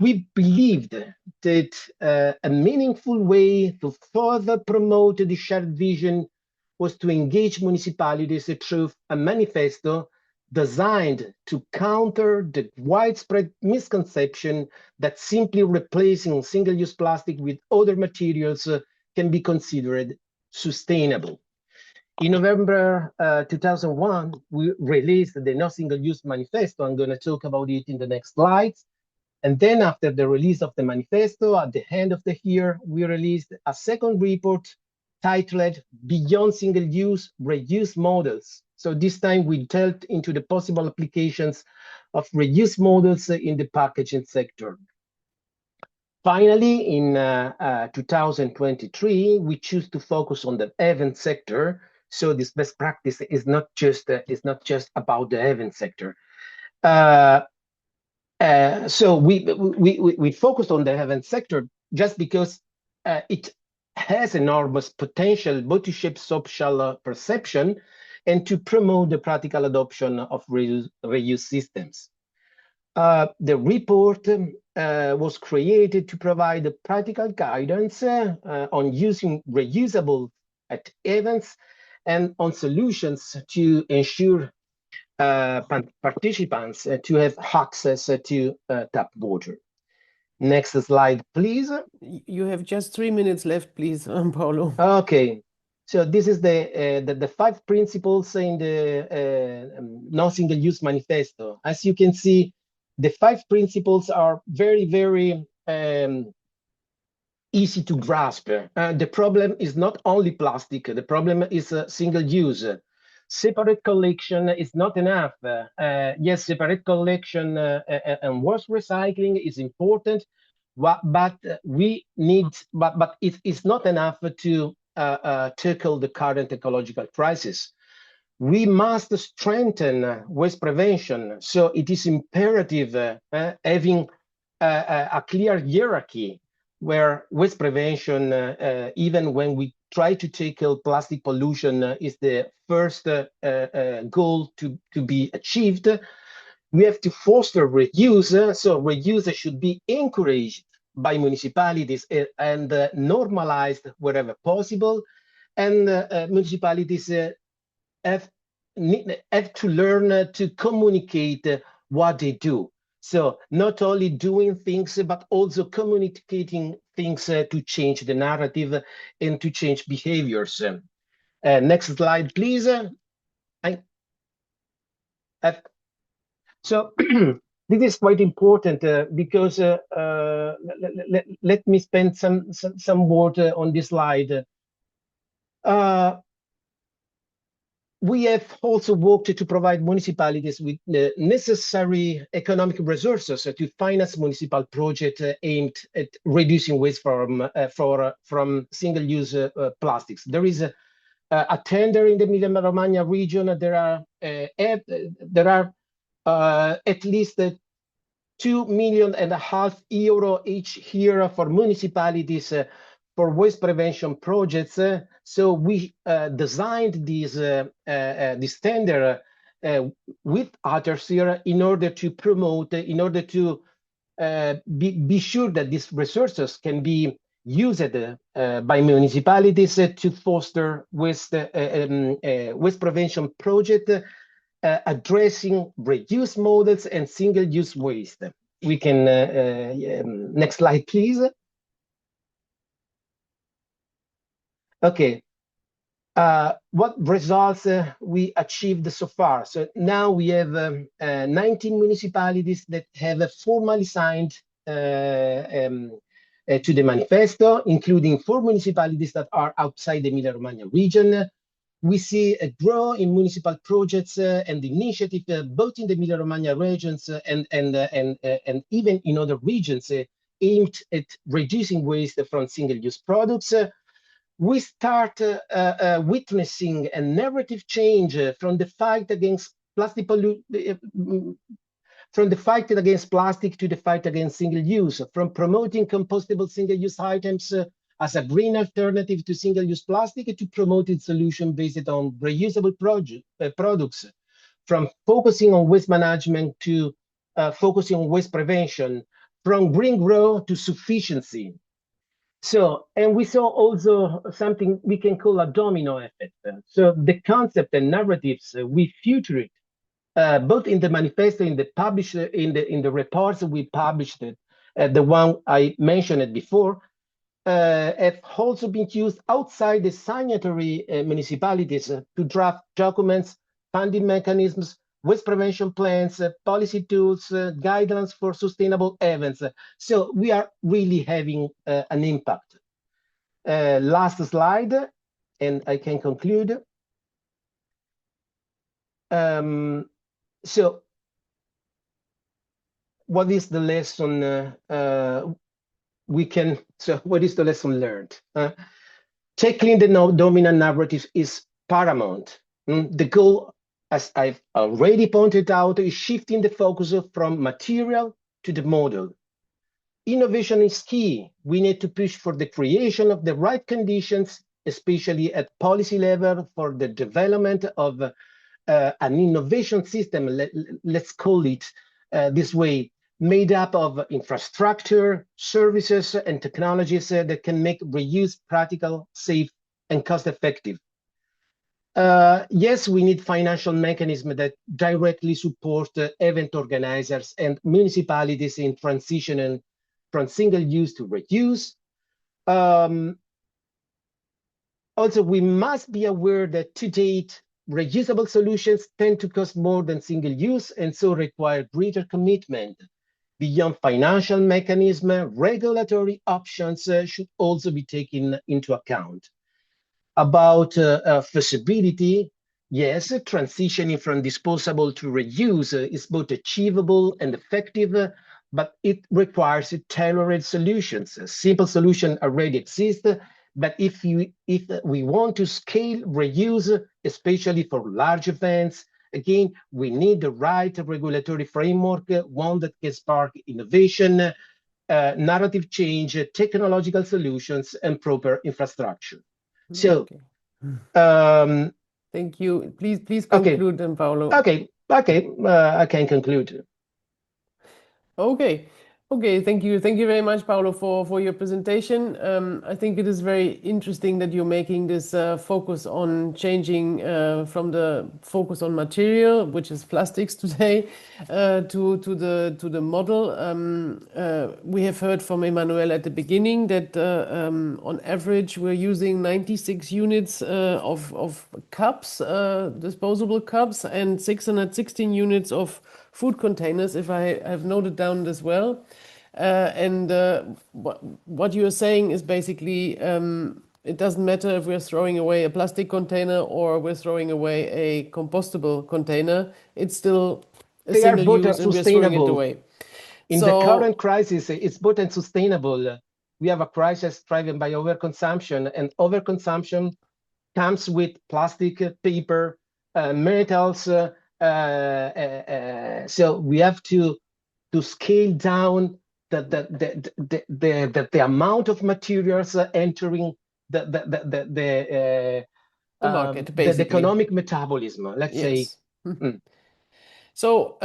We believed that a meaningful way to further promote the shared vision was to engage municipalities through a manifesto designed to counter the widespread misconception that simply replacing single-use plastic with other materials can be considered sustainable. In November 2001, we released the No Single-Use Manifesto. I'm going to talk about it in the next slides. And then after the release of the manifesto, at the end of the year, we released a second report titled Beyond Single-Use Reuse Models. So this time we delved into the possible applications of reuse models in the packaging sector. Finally, in 2023, we choose to focus on the event sector. So this best practice is not just about the event sector. So we focused on the event sector just because it has enormous potential both to shape social perception and to promote the practical adoption of reuse systems. The report was created to provide practical guidance on using reusable at events and on solutions to ensure participants to have access to tap water. Next slide, please. You have just 3 minutes left, please, Paolo. Okay. So this is the 5 principles in the No Single-Use Manifesto. As you can see, the 5 principles are very, very easy to grasp. The problem is not only plastic. The problem is single-use. Separate collection is not enough. Yes, separate collection and worse recycling is important, but it is not enough to tackle the current ecological crisis. We must strengthen waste prevention. So it is imperative having a clear hierarchy where waste prevention, even when we try to tackle plastic pollution is the first goal to be achieved. We have to foster reuse, so reuse should be encouraged by municipalities and normalized wherever possible. And municipalities have to learn to communicate what they do. So not only doing things, but also communicating things to change the narrative and to change behaviors. Next slide, please. So this is quite important because let me spend some word on this slide. We have also worked to provide municipalities with the necessary economic resources to finance municipal projects aimed at reducing waste from single-use plastics. There is a tender in the Emilia-Romagna region. There are at least €2.5 million each year for municipalities for waste prevention projects. So we designed this tender with others here in order to promote, in order to be sure that these resources can be used by municipalities to foster waste prevention projects addressing reuse models and single-use waste. We can, next slide, please. Okay, what results we achieved so far? So now we have 19 municipalities that have formally signed to the manifesto, including 4 municipalities that are outside the Emilia-Romagna region. We see a growth in municipal projects and initiatives both in the Emilia-Romagna regions and even in other regions aimed at reducing waste from single-use products. We start witnessing a narrative change from the fight against plastic to the fight against single use, from promoting compostable single-use items as a green alternative to single-use plastic to promoting solutions based on reusable products, from focusing on waste management to focusing on waste prevention, from green growth to sufficiency. So, and we saw also something we can call a domino effect. So the concept and narratives we featured both in the manifesto, in the reports we published, the one I mentioned before, have also been used outside the signatory municipalities to draft documents, funding mechanisms, waste prevention plans, policy tools, guidelines for sustainable events. So we are really having an impact. Last slide, and I can conclude. So what is the lesson what is the lesson learned? Tackling the dominant narrative is paramount. The goal, as I've already pointed out, is shifting the focus from material to the model. Innovation is key. We need to push for the creation of the right conditions, especially at policy level, for the development of an innovation system, let's call it this way, made up of infrastructure, services, and technologies that can make reuse practical, safe, and cost-effective. Yes, we need financial mechanisms that directly support event organizers and municipalities in transitioning from single-use to reuse. Also, we must be aware that to date, reusable solutions tend to cost more than single-use and so require greater commitment. Beyond financial mechanisms, regulatory options should also be taken into account. About feasibility, yes, transitioning from disposable to reuse is both achievable and effective, but it requires tailored solutions. Simple solutions already exist, but if we want to scale reuse, especially for large events, again, we need the right regulatory framework, one that can spark innovation, narrative change, technological solutions, and proper infrastructure. So, thank you. Please conclude then, Paolo. Okay, I can conclude. Okay, thank you very much, Paolo, for your presentation. I think it is very interesting that you're making this focus on changing from the focus on material, which is plastics today, to the model. We have heard from Emmanuelle at the beginning that on average we're using 96 units of cups, disposable cups, and 616 units of food containers, if I have noted down as well. What you're saying is basically it doesn't matter if we're throwing away a plastic container or we're throwing away a compostable container. It's still a single use and we're throwing it away. In the current crisis, it's both unsustainable. We have a crisis driven by overconsumption, and overconsumption comes with plastic, paper, metals. So we have to scale down the amount of materials entering the market, the economic metabolism, let's say. So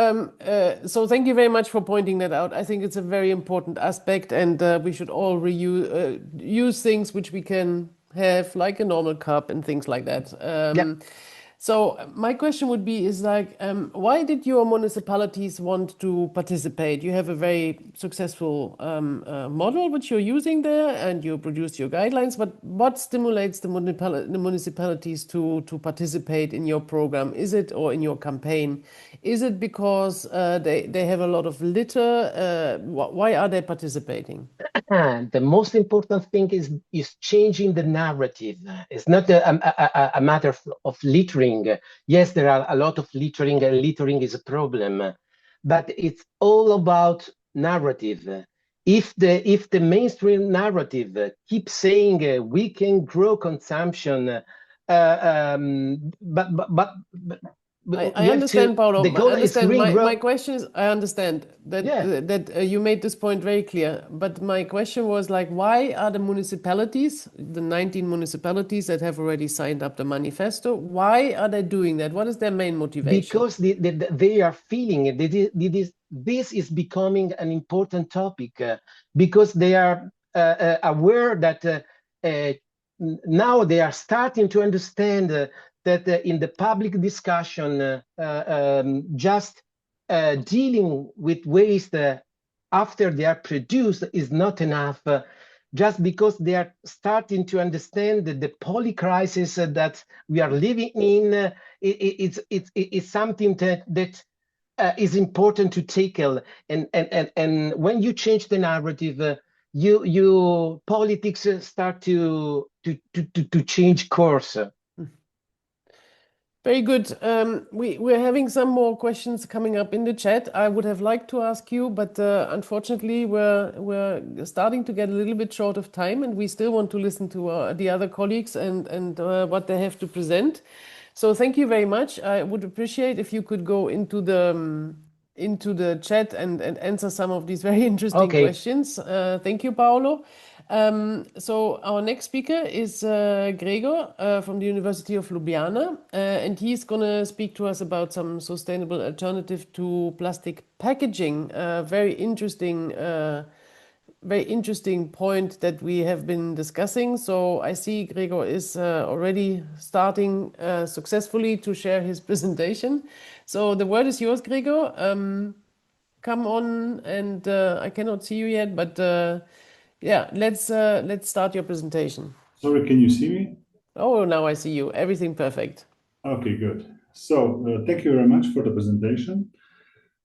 thank you very much for pointing that out. I think it's a very important aspect, and we should all use things which we can have, like a normal cup and things like that. So my question would be why did your municipalities want to participate? You have a very successful model which you're using there, and you produce your guidelines, but what stimulates the municipalities to participate in your program? Is it, or in your campaign? Is it because they have a lot of litter? Why are they participating? The most important thing is changing the narrative. It's not a matter of littering. Yes, there are a lot of littering, and littering is a problem, but it's all about narrative. If the mainstream narrative keeps saying we can grow consumption, I understand, Paolo. My question is, I understand that you made this point very clear, but my question was why are the municipalities, the 19 municipalities that have already signed up the manifesto, why are they doing that? What is their main motivation? Because they are feeling it. This is becoming an important topic because they are aware that now they are starting to understand that in the public discussion, just dealing with waste after they are produced is not enough. Just because they are starting to understand that the polycrisis that we are living in, it's something that is important to tackle. And when you change the narrative, you politics start to change course. Very good. We're having some more questions coming up in the chat. I would have liked to ask you, but unfortunately, we're starting to get a little bit short of time, and we still want to listen to the other colleagues and what they have to present. So thank you very much. I would appreciate if you could go into the chat and answer some of these very interesting questions. Thank you, Paolo. So our next speaker is Gregor from the University of Ljubljana, and he's going to speak to us about some sustainable alternative to plastic packaging. Very interesting point that we have been discussing. So I see Gregor is already starting successfully to share his presentation. So the word is yours, Gregor. Come on, and I cannot see you yet, but yeah, let's start your presentation. Sorry, can you see me? Oh, now I see you. Everything perfect. Okay, good. So thank you very much for the presentation.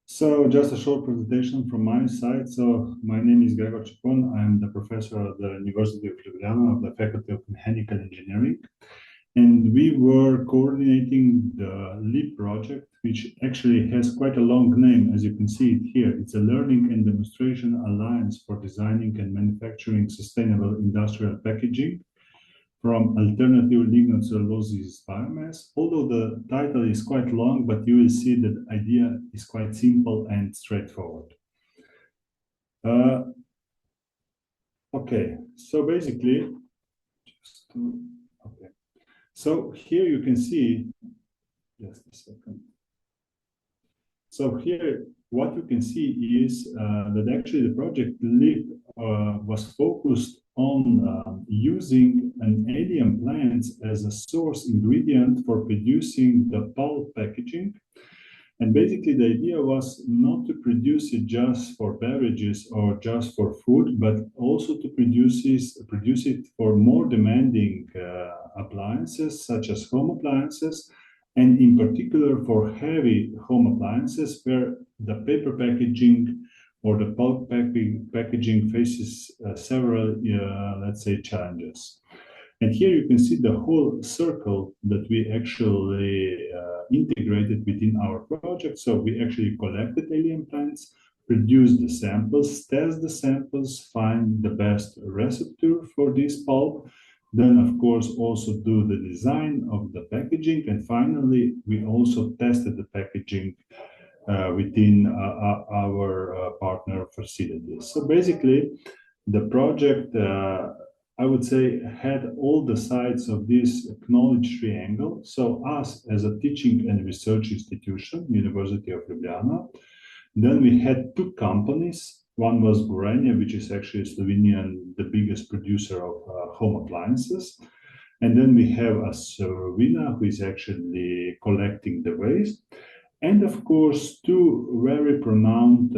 So just a short presentation from my side. So my name is Gregor Čepon. I'm the professor at the University of Ljubljana of the Faculty of Mechanical Engineering. And we were coordinating the LEAP project, which actually has quite a long name, as you can see it here. It's a Learning and Demonstration Alliance for Designing and Manufacturing Sustainable Industrial Packaging from Alternative Lignocellulose Biomass. Although the title is quite long, but you will see that the idea is quite simple and straightforward. Okay, so basically, Okay. So here you can see, just a second. So here, what you can see is that actually the project LEAP was focused on using an alien plants as a source ingredient for producing the pulp packaging. And basically the idea was not to produce it just for beverages or just for food, but also to produce it for more demanding appliances, such as home appliances, and in particular for heavy home appliances where the paper packaging or the pulp packaging faces several, let's say, challenges. And here you can see the whole circle that we actually integrated within our project. So we actually collected alien plants, produced the samples, test the samples, find the best receptor for this pulp, then of course also do the design of the packaging, and finally we also tested the packaging within our partner facilities. So basically the project I would say had all the sides of this knowledge triangle. So us as a teaching and research institution, University of Ljubljana, then we had two companies. One was Gorenje, which is actually Slovenian, the biggest producer of home appliances. And then we have a Severin, who is actually collecting the waste. And of course, two very renowned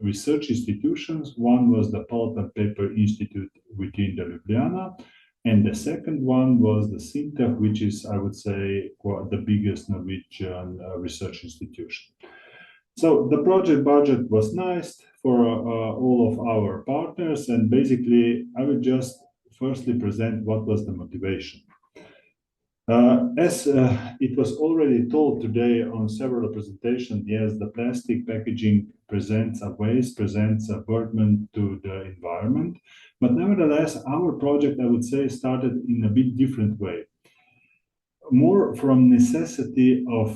research institutions. One was the Pulp and Paper Institute within the Ljubljana, and the second one was the SINTEF, which is, I would say, the biggest Norwegian research institution. So the project budget was nice for all of our partners, and basically I will just firstly present what was the motivation. As it was already told today on several presentations, yes, the plastic packaging presents a waste, presents a burden to the environment. But nevertheless, our project, I would say, started in a bit different way. More from necessity of,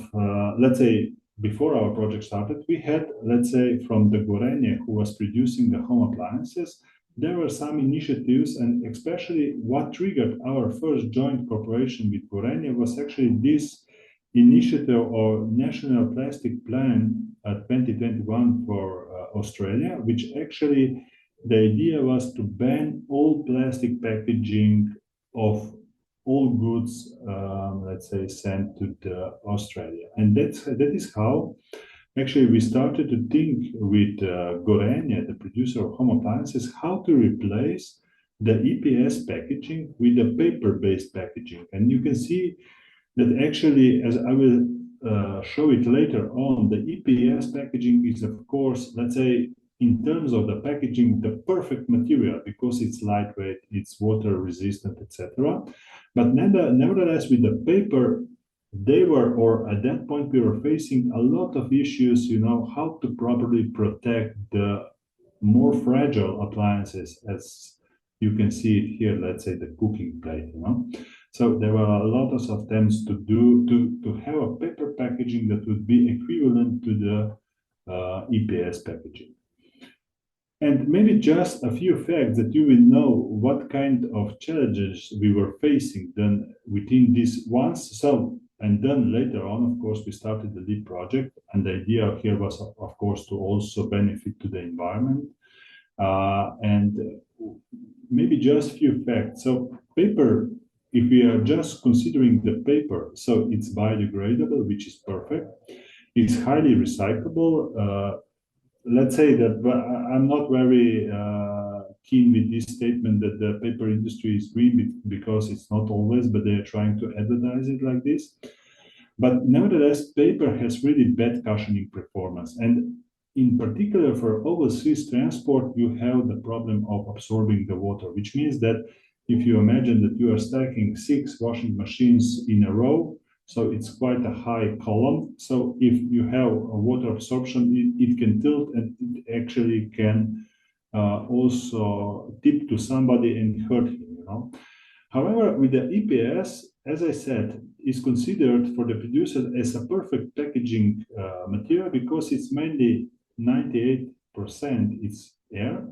let's say, before our project started, we had, let's say, from the Gorenje, who was producing the home appliances, there were some initiatives, and especially what triggered our first joint cooperation with Gorenje was actually this initiative or National Plastic Plan 2021 for Australia, which actually the idea was to ban all plastic packaging of all goods, let's say, sent to Australia. And that is how actually we started to think with Gorenje, the producer of home appliances, how to replace the EPS packaging with the paper-based packaging. And you can see that actually, as I will show it later on, the EPS packaging is, of course, let's say, in terms of the packaging, the perfect material because it's lightweight, it's water resistant, etc. But nevertheless, with the paper, they were, or at that point, we were facing a lot of issues, you know, how to properly protect the more fragile appliances, as you can see it here, let's say the cooking plate, you know. So there were a lot of attempts to have a paper packaging that would be equivalent to the EPS packaging. And maybe just a few facts that you will know what kind of challenges we were facing then within this once. So, and then later on, of course, we started the LEAP project. And the idea here was, of course, to also benefit to the environment. And maybe just a few facts. So paper, if we are just considering the paper, so it's biodegradable, which is perfect. It's highly recyclable. Let's say that I'm not very keen with this statement that the paper industry is green because it's not always, but they are trying to advertise it like this. But nevertheless, paper has really bad cushioning performance. And in particular for overseas transport, you have the problem of absorbing the water, which means that if you imagine that you are stacking 6 washing machines in a row, so it's quite a high column. So if you have a water absorption, it can tilt and it actually can also tip to somebody and hurt him, you know. However, with the EPS, as I said, is considered for the producer as a perfect packaging material because it's mainly 98% it's air.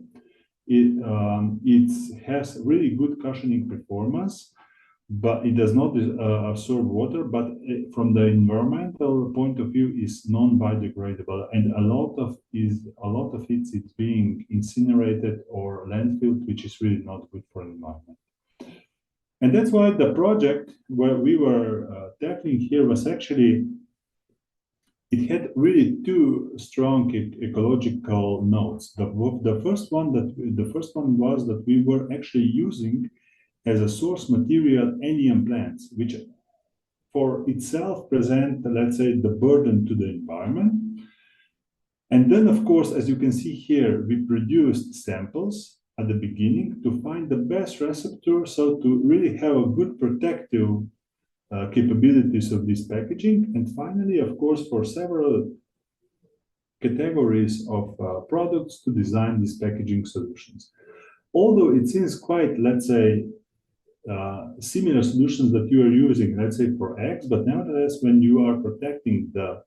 It has really good cushioning performance. but it does not absorb water, but from the environmental point of view is non-biodegradable, and a lot of it is being incinerated or landfilled, which is really not good for the environment. And that's why the project where we were tackling here was actually, it had really two strong ecological notes. The first one was that we were actually using as a source material alien plants, which for itself present, let's say, the burden to the environment. And then, of course, as you can see here, we produced samples at the beginning to find the best receptor, so to really have a good protective capabilities of this packaging. And finally, of course, for several categories of products to design these packaging solutions. Although it seems quite, let's say, similar solutions that you are using, let's say for eggs, but nevertheless, when you are protecting the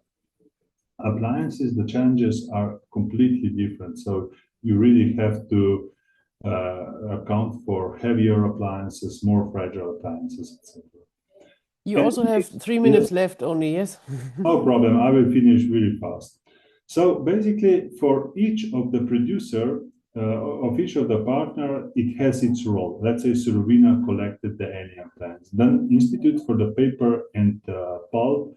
appliances, the challenges are completely different. So you really have to account for heavier appliances, more fragile appliances, etc. You also have 3 minutes left only, yes? No problem, I will finish really fast. So basically, for each of the producer, of each of the partner, it has its role. Let's say Slovenia collected the alien plants. Then Institute for the Paper and Pulp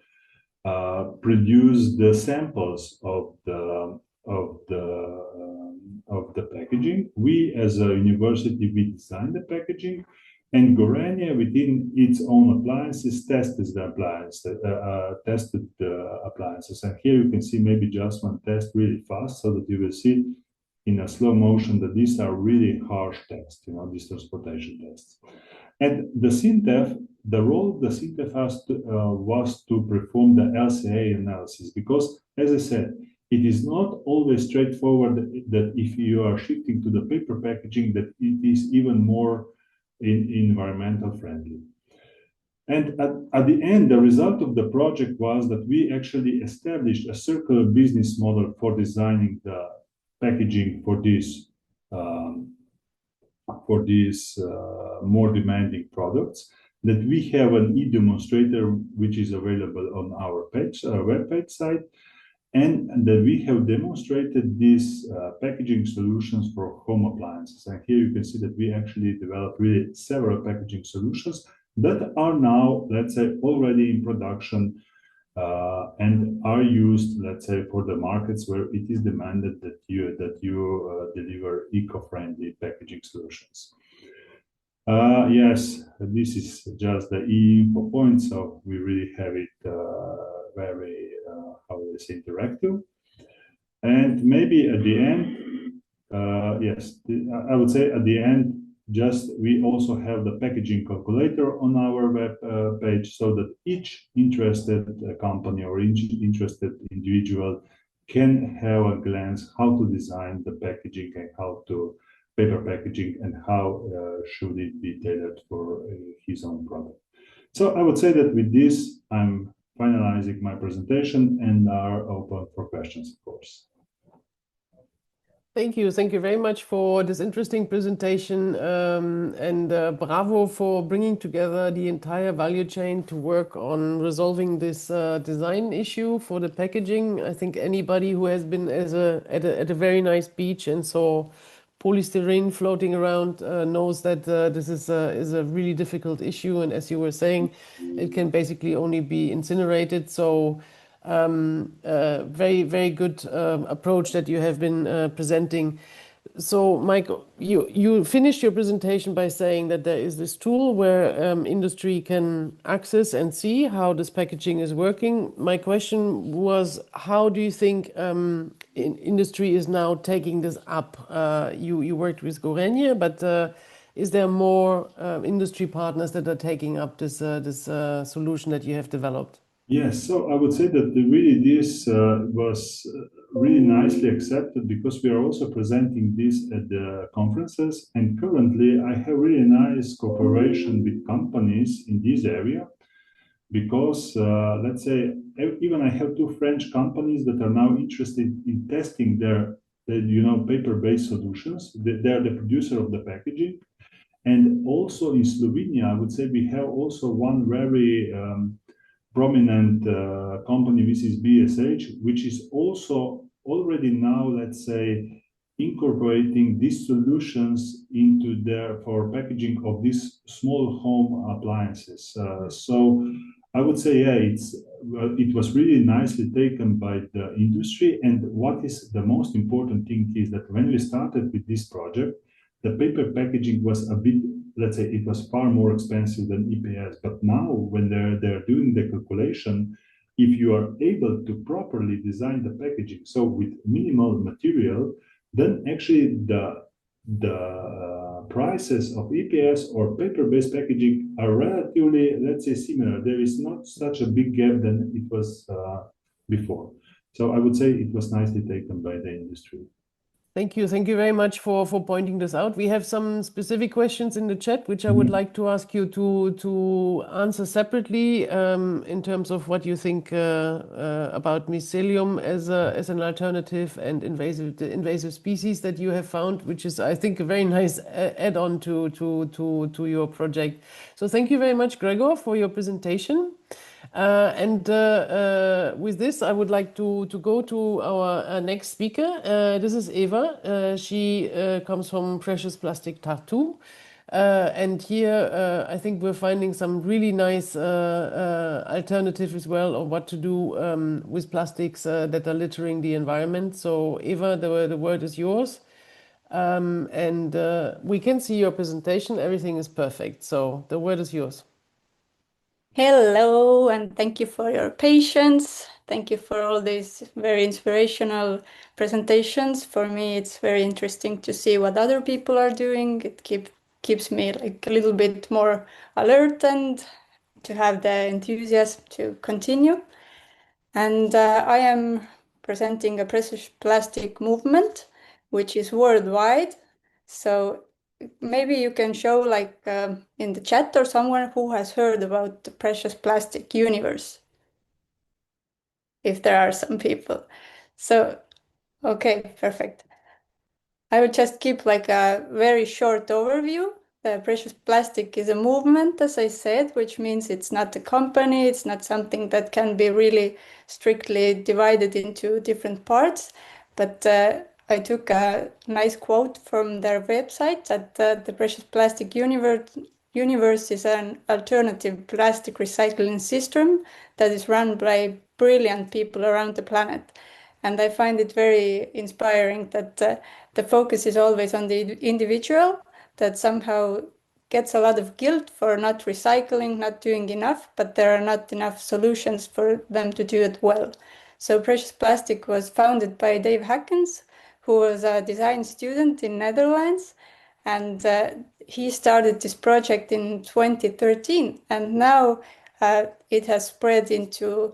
produced the samples of the packaging. We, as a university, we designed the packaging, and Gorenje, within its own appliances, tested the appliances. And here you can see maybe just one test really fast, so that you will see in a slow motion that these are really harsh tests, these transportation tests. And the SINTEF, the role of the SINTEF was to perform the LCA analysis, because, as I said, it is not always straightforward that if you are shifting to the paper packaging, that it is even more environmental friendly. And at the end, the result of the project was that we actually established a circular business model for designing the packaging for these more demanding products, that we have an e-demonstrator which is available on our webpage site, and that we have demonstrated these packaging solutions for home appliances. And here you can see that we actually developed really several packaging solutions that are now, let's say, already in production and are used, let's say, for the markets where it is demanded that you deliver eco-friendly packaging solutions. Yes, this is just the info point, so we really have it very, how do I say, interactive. And maybe at the end, yes, I would say at the end, just we also have the packaging calculator on our web page, so that each interested company or each interested individual can have a glance how to design the packaging and how to paper packaging and how should it be tailored for his own product. So I would say that with this, I'm finalizing my presentation and are open for questions, of course. Thank you very much for this interesting presentation, and bravo for bringing together the entire value chain to work on resolving this design issue for the packaging. I think anybody who has been at a very nice beach and saw polystyrene floating around knows that this is a really difficult issue, and as you were saying, it can basically only be incinerated. So very good approach that you have been presenting. So Mike, you finished your presentation by saying that there is this tool where industry can access and see how this packaging is working. My question was, how do you think industry is now taking this up? You worked with Gorenje, but is there more industry partners that are taking up this solution that you have developed? Yes, so I would say that really this was really nicely accepted, because we are also presenting this at the conferences, and currently I have really nice cooperation with companies in this area, because let's say even I have two French companies that are now interested in testing their paper-based solutions. They are the producer of the packaging, And also in Slovenia, I would say we have also one very prominent company, which is BSH, which is also already now, let's say, incorporating these solutions into for packaging of these small home appliances. So I would say, yeah, it was really nicely taken by the industry. And what is the most important thing is that when we started with this project, the paper packaging was a bit, let's say, it was far more expensive than EPS. But now when they're doing the calculation, if you are able to properly design the packaging, so with minimal material, then actually the prices of EPS or paper-based packaging are relatively, let's say, similar. There is not such a big gap than it was before. So I would say it was nicely taken by the industry. Thank you. Thank you very much for pointing this out. We have some specific questions in the chat, which I would like to ask you to answer separately in terms of what you think about mycelium as an alternative and invasive species that you have found, which is, I think, a very nice add-on to your project. So thank you very much, Gregor, for your presentation. With this, I would like to go to our next speaker. This is Eva. She comes from Precious Plastic Tartu. And here, I think we're finding some really nice alternative as well of what to do with plastics that are littering the environment. So Eva, the word is yours. We can see your presentation. Everything is perfect. So the word is yours. Hello, and thank you for your patience. Thank you for all these very inspirational presentations. For me, it's very interesting to see what other people are doing. It keeps me like a little bit more alert and to have the enthusiasm to continue. And I am presenting a precious plastic movement, which is worldwide. So maybe you can show like in the chat or someone who has heard about the precious plastic universe, if there are some people. So, okay, perfect. I will just keep like a very short overview. The precious plastic is a movement, as I said, which means it's not a company, it's not something that can be really strictly divided into different parts, but I took a nice quote from their website that the precious plastic universe is an alternative plastic recycling system that is run by brilliant people around the planet. And I find it very inspiring that the focus is always on the individual, that somehow gets a lot of guilt for not recycling, not doing enough, but there are not enough solutions for them to do it well. So Precious Plastic was founded by Dave Hackens, who was a design student in Netherlands, and he started this project in 2013, and now it has spread into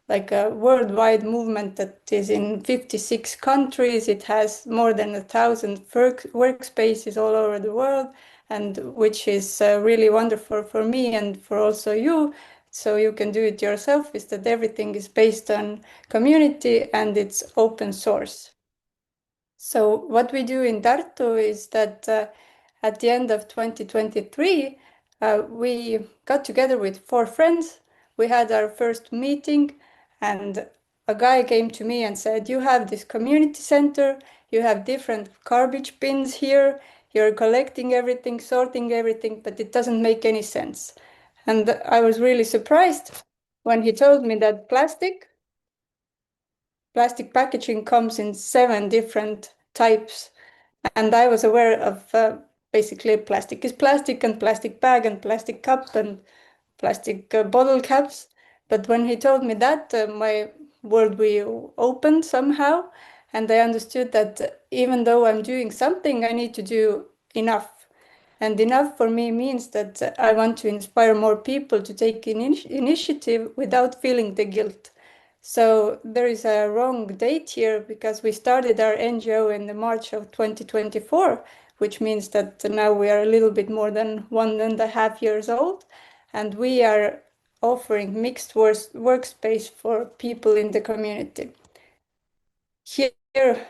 like a worldwide movement that is in 56 countries. It has more than 1,000 workspaces all over the world, and which is really wonderful for me and for also you. So you can do it yourself, is that everything is based on community and it's open source. So what we do in Tartu is that at the end of 2023, we got together with 4 friends. We had our first meeting, and a guy came to me and said, you have this community center, you have different garbage bins here, you're collecting everything, sorting everything, but it doesn't make any sense. And I was really surprised when he told me that plastic packaging comes in 7 different types. And I was aware of basically plastic is plastic, and plastic bag, and plastic cup, and plastic bottle caps. But when he told me that, my worldview opened somehow, and I understood that even though I'm doing something, I need to do enough. And enough for me means that I want to inspire more people to take initiative without feeling the guilt. So there is a wrong date here because we started our NGO in the March of 2024, which means that now we are a little bit more than 1.5 years old, and we are offering mixed workspace for people in the community. Here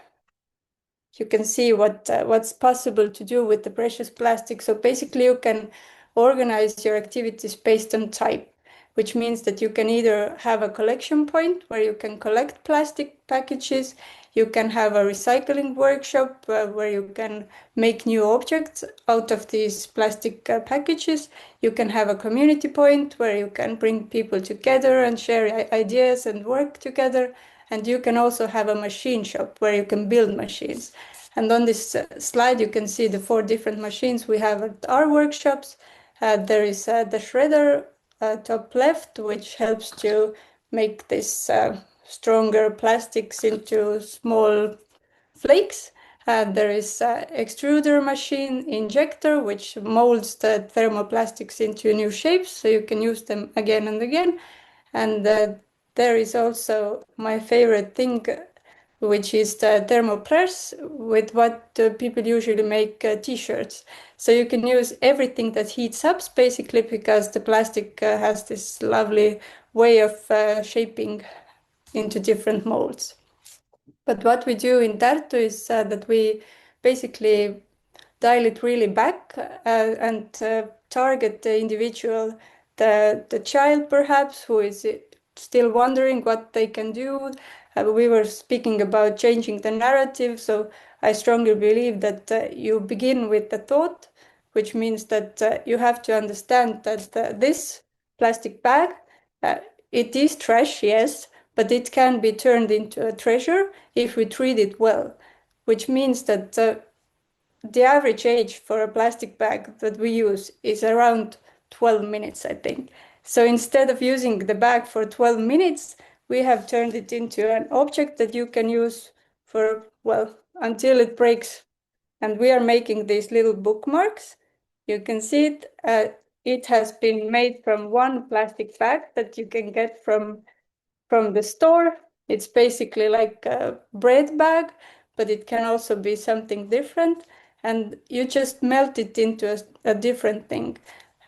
you can see what's possible to do with the precious plastic. So basically you can organize your activities based on type, which means that you can either have a collection point where you can collect plastic packages, you can have a recycling workshop where you can make new objects out of these plastic packages. You can have a community point where you can bring people together and share ideas and work together. And you can also have a machine shop where you can build machines. And on this slide, you can see the 4 different machines we have at our workshops. There is the shredder top left, which helps to make this stronger plastics into small flakes. There is an extruder machine injector, which molds the thermoplastics into new shapes, so you can use them again and again. And there is also my favorite thing, which is the thermopress, with what people usually make t-shirts. So you can use everything that heats up, basically, because the plastic has this lovely way of shaping into different molds. But what we do in Tartu is that we basically dial it really back and target the individual, the child perhaps, who is still wondering what they can do. We were speaking about changing the narrative, so I strongly believe that you begin with the thought, which means that you have to understand that this plastic bag, it is trash, yes, but it can be turned into a treasure if we treat it well, which means that the average age for a plastic bag that we use is around 12 minutes, I think. So instead of using the bag for 12 minutes, we have turned it into an object that you can use for, well, until it breaks. And we are making these little bookmarks. You can see it. It has been made from one plastic bag that you can get from the store. It's basically like a bread bag, but it can also be something different. And you just melt it into a different thing.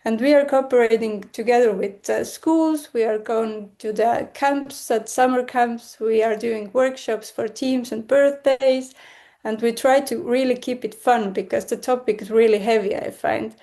And we are cooperating together with schools. We are going to the camps, at summer camps. We are doing workshops for teams and birthdays. And we try to really keep it fun because the topic is really heavy, I find.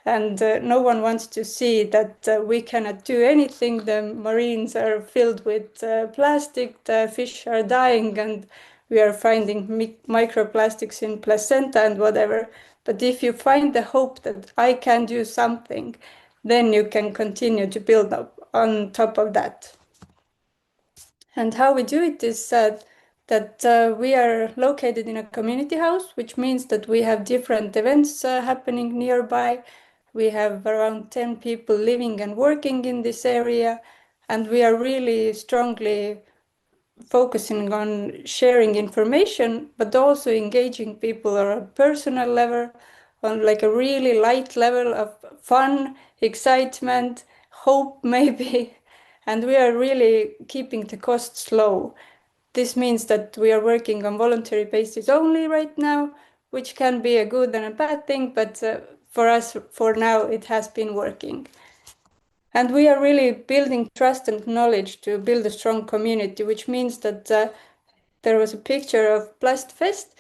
And no one wants to see that we cannot do anything. The marines are filled with plastic, the fish are dying, and we are finding microplastics in placenta and whatever. But if you find the hope that I can do something, then you can continue to build up on top of that. And how we do it is that we are located in a community house, which means that we have different events happening nearby. We have around 10 people living and working in this area, and we are really strongly focusing on sharing information, but also engaging people on a personal level, on like a really light level of fun, excitement, hope maybe, and we are really keeping the costs low. This means that we are working on voluntary basis only right now, which can be a good and a bad thing, but for us, for now, it has been working. And we are really building trust and knowledge to build a strong community, which means that there was a picture of Plastfest.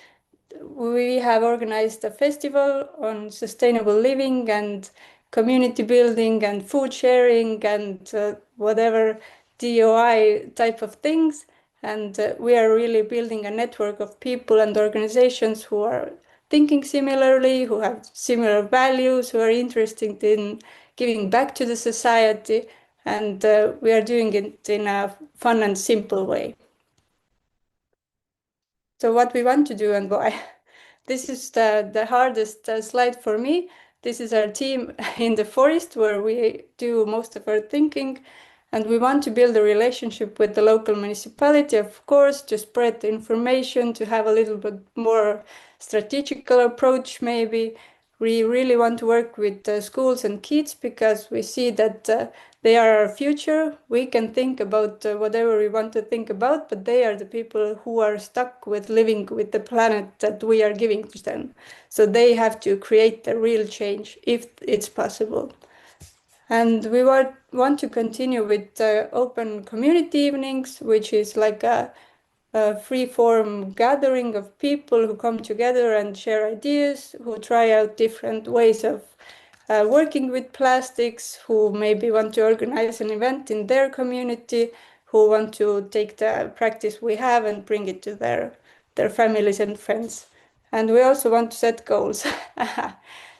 We have organized a festival on sustainable living and community building and food sharing and whatever DOI type of things. And we are really building a network of people and organizations who are thinking similarly, who have similar values, who are interested in giving back to the society, and we are doing it in a fun and simple way. So what we want to do and why. This is the hardest slide for me. This is our team in the forest where we do most of our thinking, and we want to build a relationship with the local municipality, of course, to spread the information, to have a little bit more strategical approach maybe. We really want to work with schools and kids because we see that they are our future. We can think about whatever we want to think about, but they are the people who are stuck with living with the planet that we are giving to them. So they have to create the real change if it's possible. And we want to continue with open community evenings, which is like a a free-form gathering of people who come together and share ideas, who try out different ways of working with plastics, who maybe want to organize an event in their community, who want to take the practice we have and bring it to their families and friends. And we also want to set goals.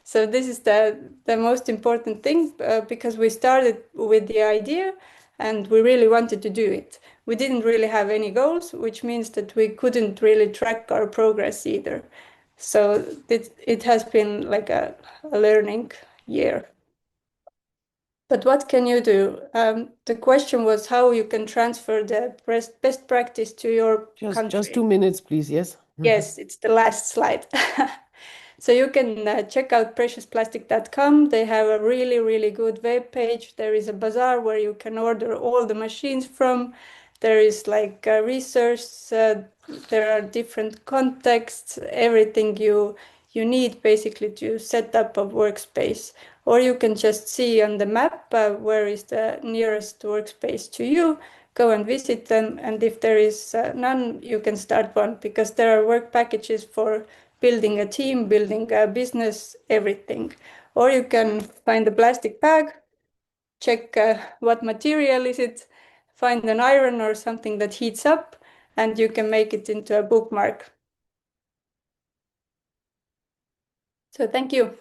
So this is the most important thing, because we started with the idea and we really wanted to do it. We didn't really have any goals, which means that we couldn't really track our progress either. So it has been like a learning year. But what can you do? The question was how you can transfer the best practice to your country. Just 2 minutes, please. Yes. Yes, it's the last slide. So you can check out preciousplastic.com. They have a really, really good web page. There is a bazaar where you can order all the machines from. There is like research. There are different contexts, everything you need basically to set up a workspace. Or you can just see on the map where is the nearest workspace to you. Go and visit them, and if there is none, you can start one, because there are work packages for building a team, building a business, everything. Or you can find a plastic bag, check what material is it, find an iron or something that heats up, and you can make it into a bookmark. So thank you.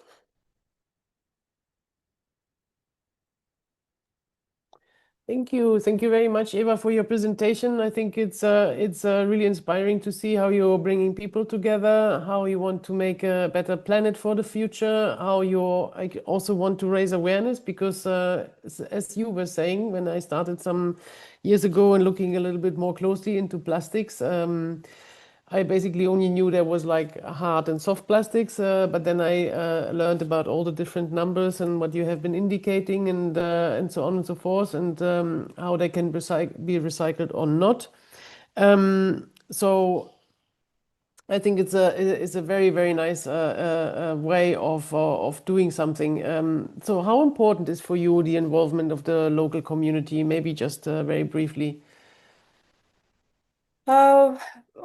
Thank you very much, Eva, for your presentation. I think it's really inspiring to see how you're bringing people together, how you want to make a better planet for the future, how you also want to raise awareness, because as you were saying, when I started some years ago and looking a little bit more closely into plastics, I basically only knew there was like hard and soft plastics, but then I learned about all the different numbers and what you have been indicating, and so on and so forth, and how they can be recycled or not. So I think it's a very, very nice way of doing something. So how important is for you the involvement of the local community? Maybe just very briefly.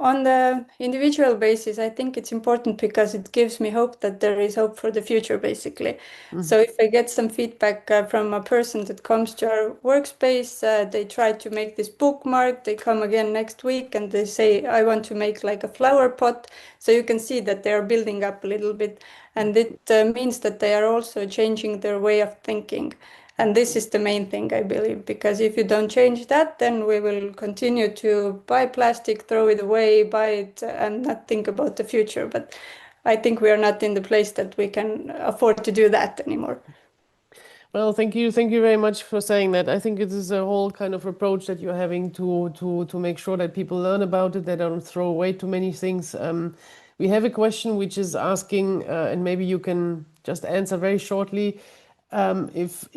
On the individual basis, I think it's important because it gives me hope that there is hope for the future, basically. So if I get some feedback from a person that comes to our workspace, they try to make this bookmark, they come again next week and they say, I want to make like a flower pot. So you can see that they are building up a little bit. And it means that they are also changing their way of thinking. And this is the main thing, I believe, because if you don't change that, then we will continue to buy plastic, throw it away, buy it, and not think about the future. But I think we are not in the place that we can afford to do that anymore. Well, thank you very much for saying that. I think it is a whole kind of approach that you're having to make sure that people learn about it, they don't throw away too many things. We have a question which is asking, and maybe you can just answer very shortly. If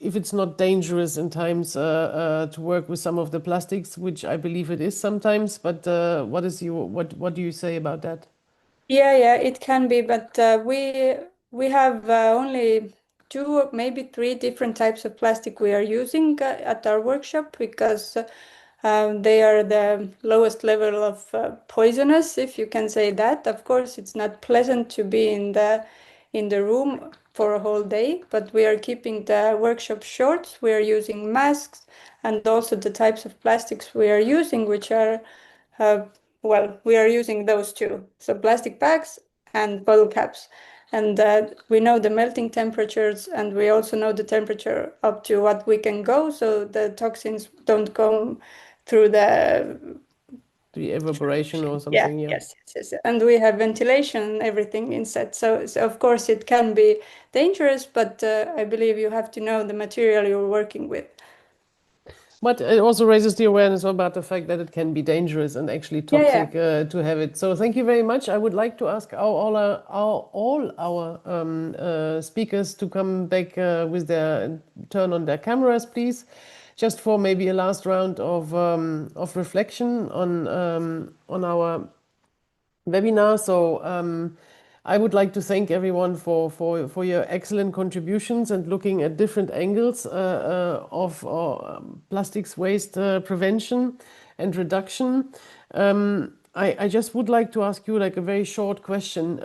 it's not dangerous in times to work with some of the plastics, which I believe it is sometimes, but what do you say about that? Yeah, it can be, but we have only 2, maybe 3 different types of plastic we are using at our workshop, because they are the lowest level of poisonous, if you can say that. Of course, it's not pleasant to be in the room for a whole day, but we are keeping the workshop short. We are using masks, and also the types of plastics we are using, which are, we are using those 2. So plastic bags and bottle caps. And we know the melting temperatures, and we also know the temperature up to what we can go, so the toxins don't go through the evaporation or something. Yes. And we have ventilation and everything inside. So of course it can be dangerous, but I believe you have to know the material you're working with. But it also raises the awareness about the fact that it can be dangerous and actually toxic to have it. So thank you very much. I would like to ask all our speakers to come back with their turn on their cameras, please, just for maybe a last round of reflection on our webinar. So I would like to thank everyone for your excellent contributions and looking at different angles of plastics waste prevention. and reduction. I just would like to ask you like a very short question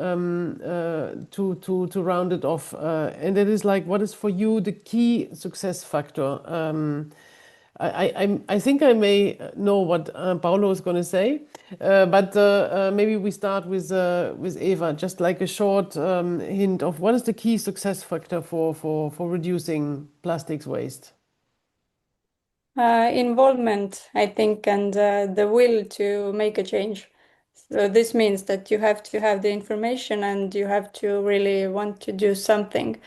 to round it off, and it is like, what is for you the key success factor? I think I may know what Paolo is going to say, but maybe we start with Eva, just like a short hint of what is the key success factor for reducing plastics waste. Involvement, I think, and the will to make a change. So this means that you have to have the information and you have to really want to do something.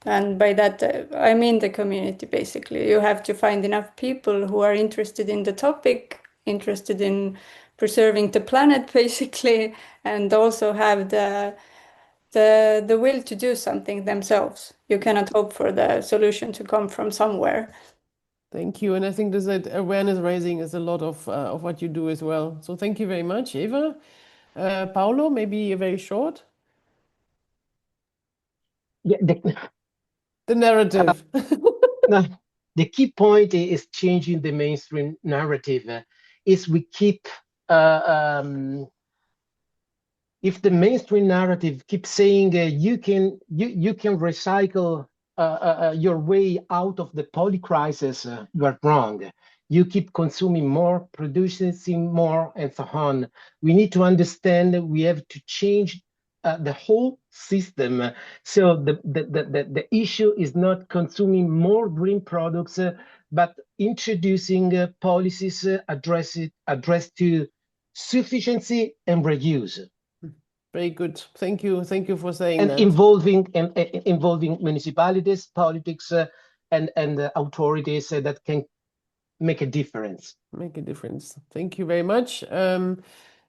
And by that, I mean the community, basically. You have to find enough people who are interested in the topic, interested in preserving the planet, basically, and also have the will to do something themselves. You cannot hope for the solution to come from somewhere. Thank you. And I think this awareness raising is a lot of what you do as well. So thank you very much, Eva. Paolo, maybe a very short. Yeah, The narrative. no, the key point is changing the mainstream narrative. Is we keep if the mainstream narrative keeps saying you can recycle your way out of the poly crisis, you are wrong. You keep consuming more, producing more, and so on. We need to understand that we have to change the whole system. So the issue is not consuming more green products, but introducing policies addressed to sufficiency and reuse. Very good. Thank you. Thank you for saying and that. Involving municipalities, politics, and authorities that can make a difference. Make a difference. Thank you very much.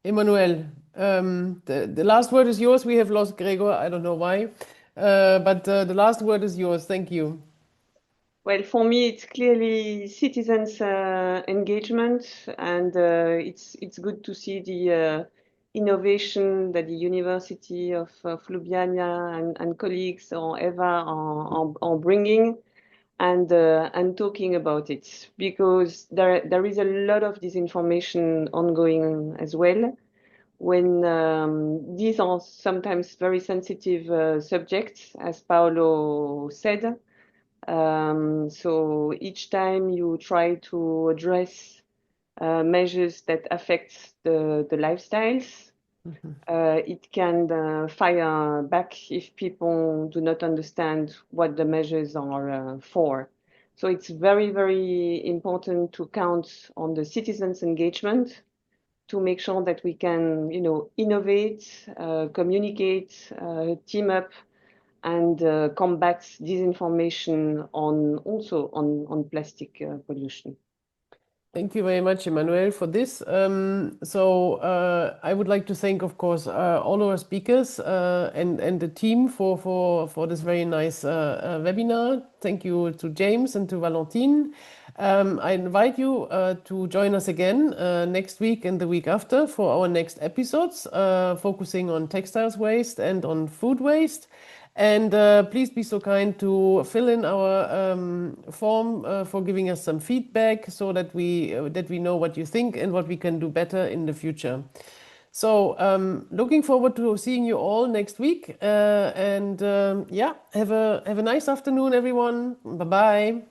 Emmanuelle, the last word is yours. We have lost Gregor. I don't know why, but the last word is yours. Thank you. Well, for me, it's clearly citizens' engagement, and it's good to see the innovation that the University of Ljubljana and colleagues or Eva are bringing, and talking about it, because there is a lot of disinformation ongoing as well. When these are sometimes very sensitive subjects, as Paolo said. So each time you try to address measures that affect the lifestyles, it can fire back if people do not understand what the measures are for. So it's very, very important to count on the citizens' engagement to make sure that we can, innovate, communicate, team up, and combat disinformation on plastic pollution. Thank you very much, Emmanuelle, for this. I would like to thank, of course, all our speakers and the team for this very nice webinar. Thank you to James and to Valentine. I invite you to join us again next week and the week after for our next episodes, focusing on textiles waste and on food waste. And please be so kind to fill in our form for giving us some feedback, so that we know what you think and what we can do better in the future. So looking forward to seeing you all next week. Yeah, have a nice afternoon, everyone. Bye bye.